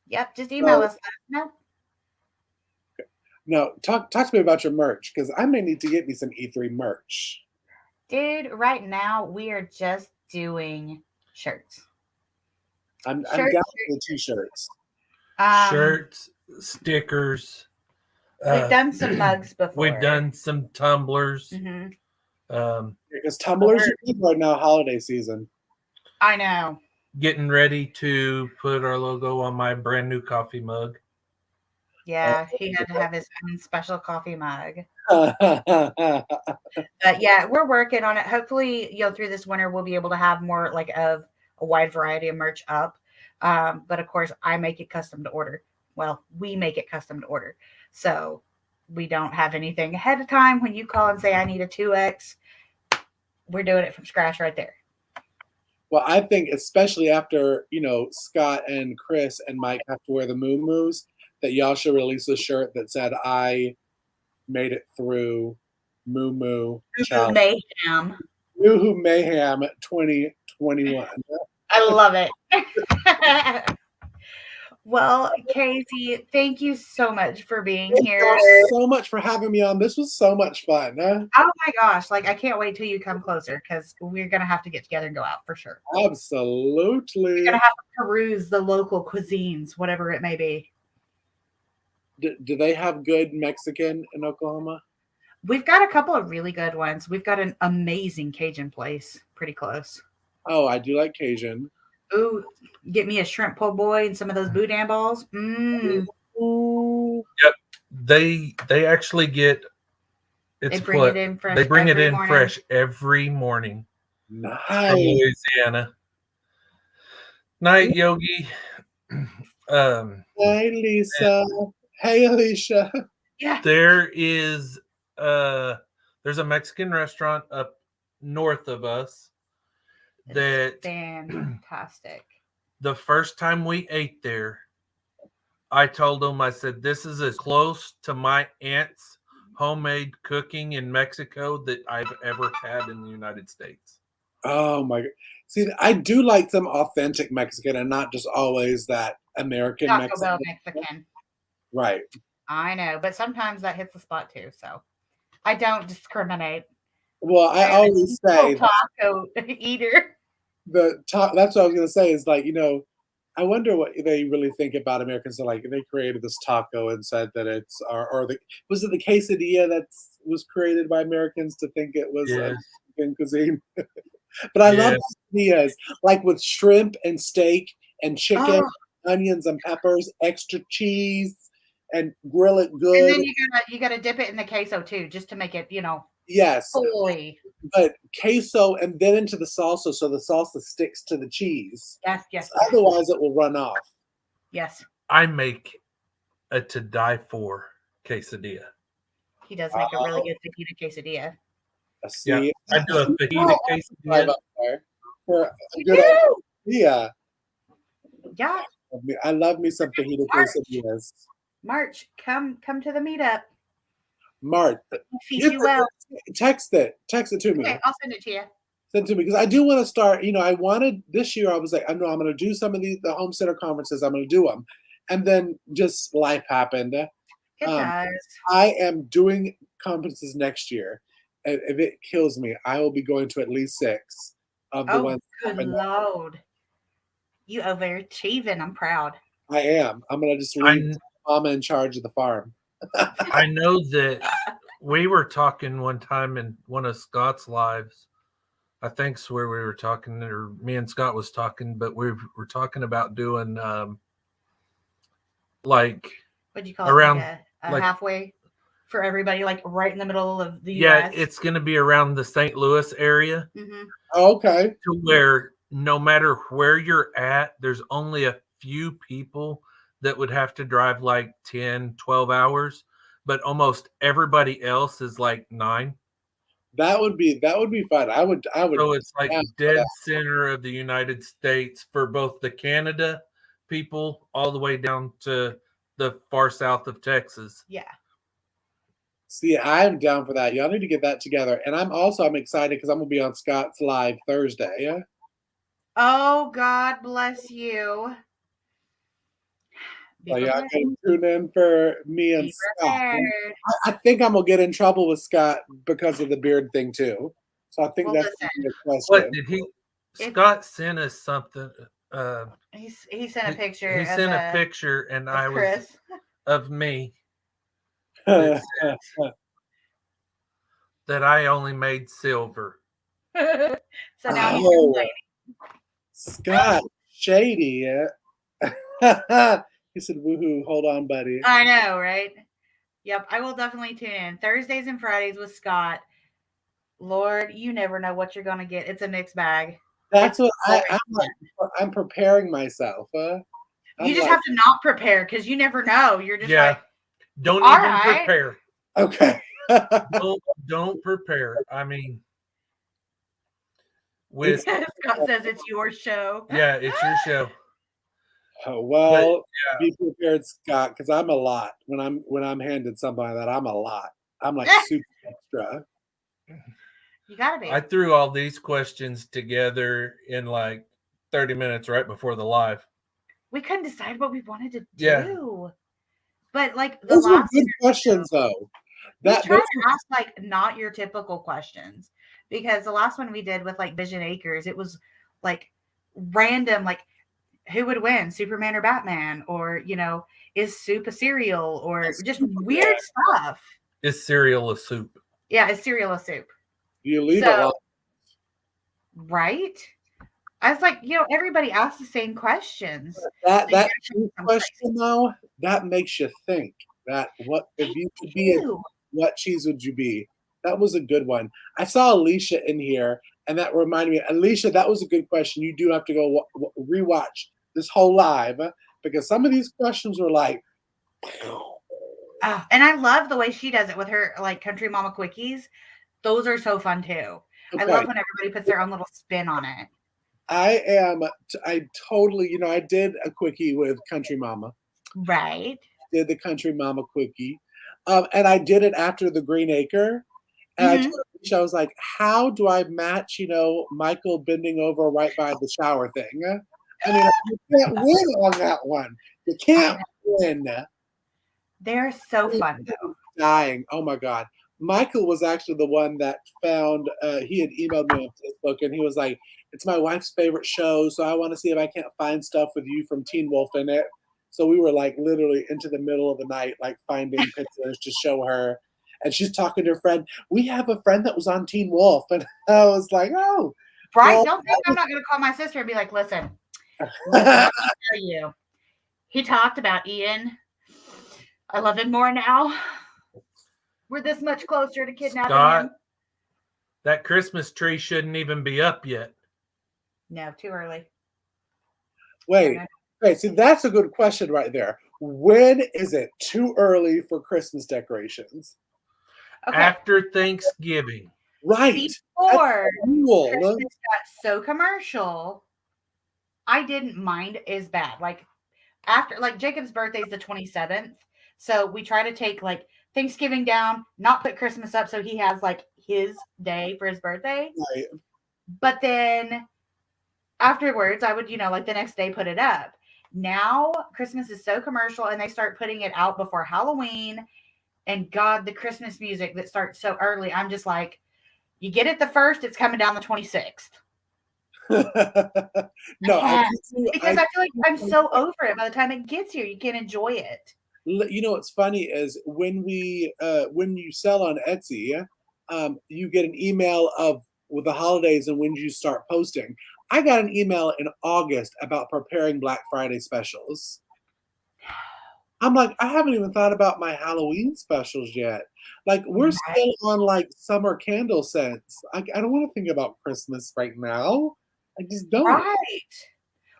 Yep, just email us. No, talk to me about your merch because I may need to get me some E3 merch. Dude, right now we are just doing shirts. I'm down for the t-shirts. Shirts, stickers. We've done some mugs before. We've done some tumblers. Because tumblers are good right now, holiday season. I know. Getting ready to put our logo on my brand new coffee mug. Yeah, he had to have his own special coffee mug. But yeah, we're working on it. Hopefully, through this winter, we'll be able to have more like of a wide variety of merch up. But of course, I make it custom to order. Well, we make it custom to order. So we don't have anything ahead of time. When you call and say, I need a 2X, we're doing it from scratch right there. Well, I think especially after, Scott and Chris and Mike have to wear the moo-moos, that y'all should release a shirt that said, I made it through Moo Challenge. Mayhem. Moo Mayhem 2021. I love it. Well, Casey, thank you so much for being here. Thank you so much for having me on. This was so much fun. Oh my gosh. I can't wait till you come closer because we're going to have to get together and go out for sure. Absolutely. We're going to have to peruse the local cuisines, whatever it may be. Do they have good Mexican in Oklahoma? We've got a couple of really good ones. We've got an amazing Cajun place pretty close. Oh, I do like Cajun. Ooh, get me a shrimp po' boy and some of those boudin balls. Ooh. Yep. They actually get They bring it in fresh. They bring it in fresh every morning. Nice. From Louisiana. Night, Yogi. Hey, Lisa. Hey, Alicia. Yeah. There's a Mexican restaurant up north of us. That fantastic. The first time we ate there, I told them, I said, this is as close to my aunt's homemade cooking in Mexico that I've ever had in the United States. Oh my God. See, I do like some authentic Mexican and not just always that American Taco Bell Mexican. Right. I know, but sometimes that hits the spot too. So I don't discriminate. Well, I always say taco eater. That's what I was going to say is I wonder what they really think about Americans. So they created this taco and said that it's was it the quesadilla that was created by Americans to think it was Mexican cuisine? But I love quesadillas with shrimp and steak and chicken, onions and peppers, extra cheese, and grill it good. And then you gotta dip it in the queso too, just to make it yes, fully. But queso and then into the salsa, so the salsa sticks to the cheese. Yes. Otherwise, it will run off. Yes. I make a to die for quesadilla. He does make a really good fajita quesadilla. See, I do a fajita quesadilla. For a good idea. Yeah. I love me some fajita quesadillas. March, come to the meetup. March, feed you well. Text it to me. Okay, I'll send it to you. Send it to me because I do want to start. I wanted this year. I was like, I know I'm going to do some of the home center conferences. I'm going to do them, and then just life happened. It does. I am doing conferences next year. And if it kills me, I will be going to at least 6 of the ones. Good Lord. You overachieving. I'm proud. I am. I'm going to just leave Mama in charge of the farm. I know that we were talking one time in one of Scott's lives. I think's where we were talking, or me and Scott was talking, but we were talking about doing like what'd you call around it? Like a halfway for everybody, like right in the middle of the US. Yeah, it's going to be around the St. Louis area. Mm-hmm. Oh, okay. To where no matter where you're at, there's only a few people that would have to drive like 10, 12 hours, but almost everybody else is like 9. That would be fun. I would. So it's like dead center of the United States for both the Canada people all the way down to the far south of Texas. Yeah. See, I'm down for that. Y'all need to get that together. And I'm excited because I'm gonna be on Scott's Live Thursday. Yeah. Oh, God bless you. So y'all can tune in for me and Scott. I think I'm gonna get in trouble with Scott because of the beard thing too. So I think that's a good question. What did he? Scott sent us something. He sent a picture. He sent a picture, and I Chris. was of me. That I only made silver. So now Scott shady. He said, "Woohoo! Hold on, buddy." I know, right? Yep, I will definitely tune in Thursdays and Fridays with Scott. Lord, you never know what you're gonna get. It's a mixed bag. That's what I'm preparing myself. You just have to not prepare because you never know. You're just like, don't even prepare. Okay. don't prepare. I mean, Scott says it's your show. Yeah, it's your show. Well, be prepared, Scott, because I'm a lot. When I'm handed something like that, I'm a lot. I'm like super extra. You gotta be. I threw all these questions together in like 30 minutes right before the live. We couldn't decide what we wanted to do. Yeah. But like those were good questions though. We try to ask like not your typical questions, because the last one we did with like Vision Acres, it was like random, like who would win, Superman or Batman, or is soup a cereal, or just weird stuff. Is cereal a soup? Yeah, is cereal a soup? You leave it alone. Right? I was like, everybody asks the same questions. That question though, that makes you think. That what if you could be what cheese would you be? That was a good one. I saw Alicia in here, and that reminded me, Alicia, that was a good question. You do have to go rewatch this whole live, because some of these questions were like, and I love the way she does it with her like Country Mama quickies. Those are so fun too. Okay. I love when everybody puts their own little spin on it. I totally, I did a quickie with Country Mama. Right. Did the Country Mama quickie. And I did it after the Green Acre. And I told Alicia, I was like, how do I match, Michael bending over right by the shower thing? I mean, you can't win on that one. You can't win. They're so fun though. Dying. Oh my God. Michael was actually the one that found, he had emailed me on Facebook, and he was like, it's my wife's favorite show, so I want to see if I can't find stuff with you from Teen Wolf in it. So we were like literally into the middle of the night, like finding pictures to show her. And she's talking to her friend. We have a friend that was on Teen Wolf. And I was like, oh. Right. Well, don't think I'm not going to call my sister and be like, listen, let me tell you. He talked about Ian. I love him more now. We're this much closer to kidnapping him. That Christmas tree shouldn't even be up yet. No, too early. Wait, see, that's a good question right there. When is it too early for Christmas decorations? Okay. After Thanksgiving. Right. Before Christmas got so commercial, I didn't mind as bad. Like after, like Jacob's birthday is the 27th. So we try to take like Thanksgiving down, not put Christmas up, so he has like his day for his birthday. Right. But then afterwards, I would, like the next day put it up. Now Christmas is so commercial, and they start putting it out before Halloween. And God, the Christmas music that starts so early, I'm just like, you get it the 1st, it's coming down the 26th. No, because I feel like I'm so over it. By the time it gets here, you can't enjoy it. You know what's funny is when you sell on Etsy, you get an email with the holidays and when you start posting. I got an email in August about preparing Black Friday specials. I'm like, I haven't even thought about my Halloween specials yet. Like, we're still on like summer candle scents. I don't want to think about Christmas right now. I just don't. Right.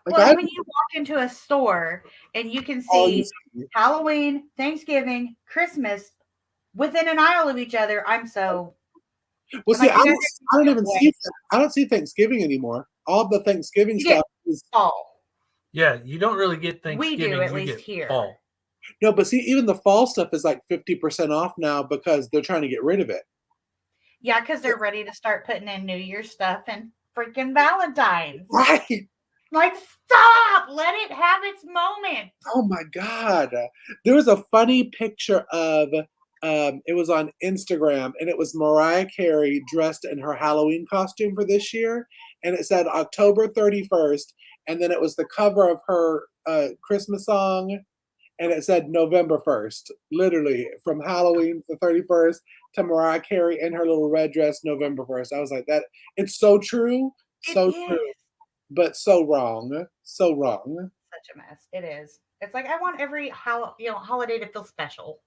Like, well, when you walk into a store and you can see Halloween, Thanksgiving, Christmas within an aisle of each other, I'm so. Well, see, I don't even see. I don't see Thanksgiving anymore. All the Thanksgiving stuff is fall. Yeah, you don't really get Thanksgiving. We do, at least here. Fall. No, but see, even the fall stuff is like 50% off now because they're trying to get rid of it. Yeah, because they're ready to start putting in New Year's stuff and freaking Valentine's. Right. Like, stop! Let it have its moment. Oh my God. There was a funny picture of, it was on Instagram, and it was Mariah Carey dressed in her Halloween costume for this year. And it said October 31st. And then it was the cover of her Christmas song. And it said November 1st. Literally, from Halloween the 31st to Mariah Carey in her little red dress, November 1st. I was like, that. It's so true. So true. But so wrong. So wrong. Such a mess. It is. It's like I want every holiday to feel special.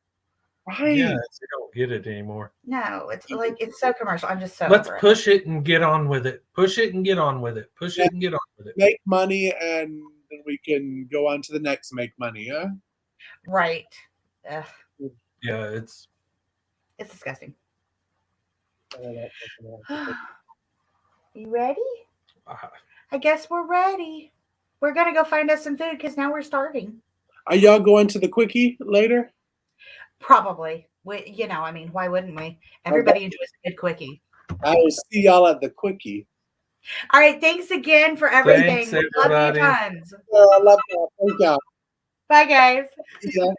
Right. Yeah, you don't get it anymore. No, it's like it's so commercial. I'm just so. Let's push it and get on with it. Push it and get on with it. Push it and get on with it. Make money, and then we can go on to the next make money. Yeah. Right. Ugh. Yeah, it's disgusting. You ready? I guess we're ready. We're gonna go find us some food because now we're starving. Are y'all going to the quickie later? Probably. I mean, why wouldn't we? Everybody enjoys a good quickie. I will see y'all at the quickie. All right. Thanks again for everything. Thanks, love you tons. I love y'all. Thank y'all. Bye, guys. Yeah.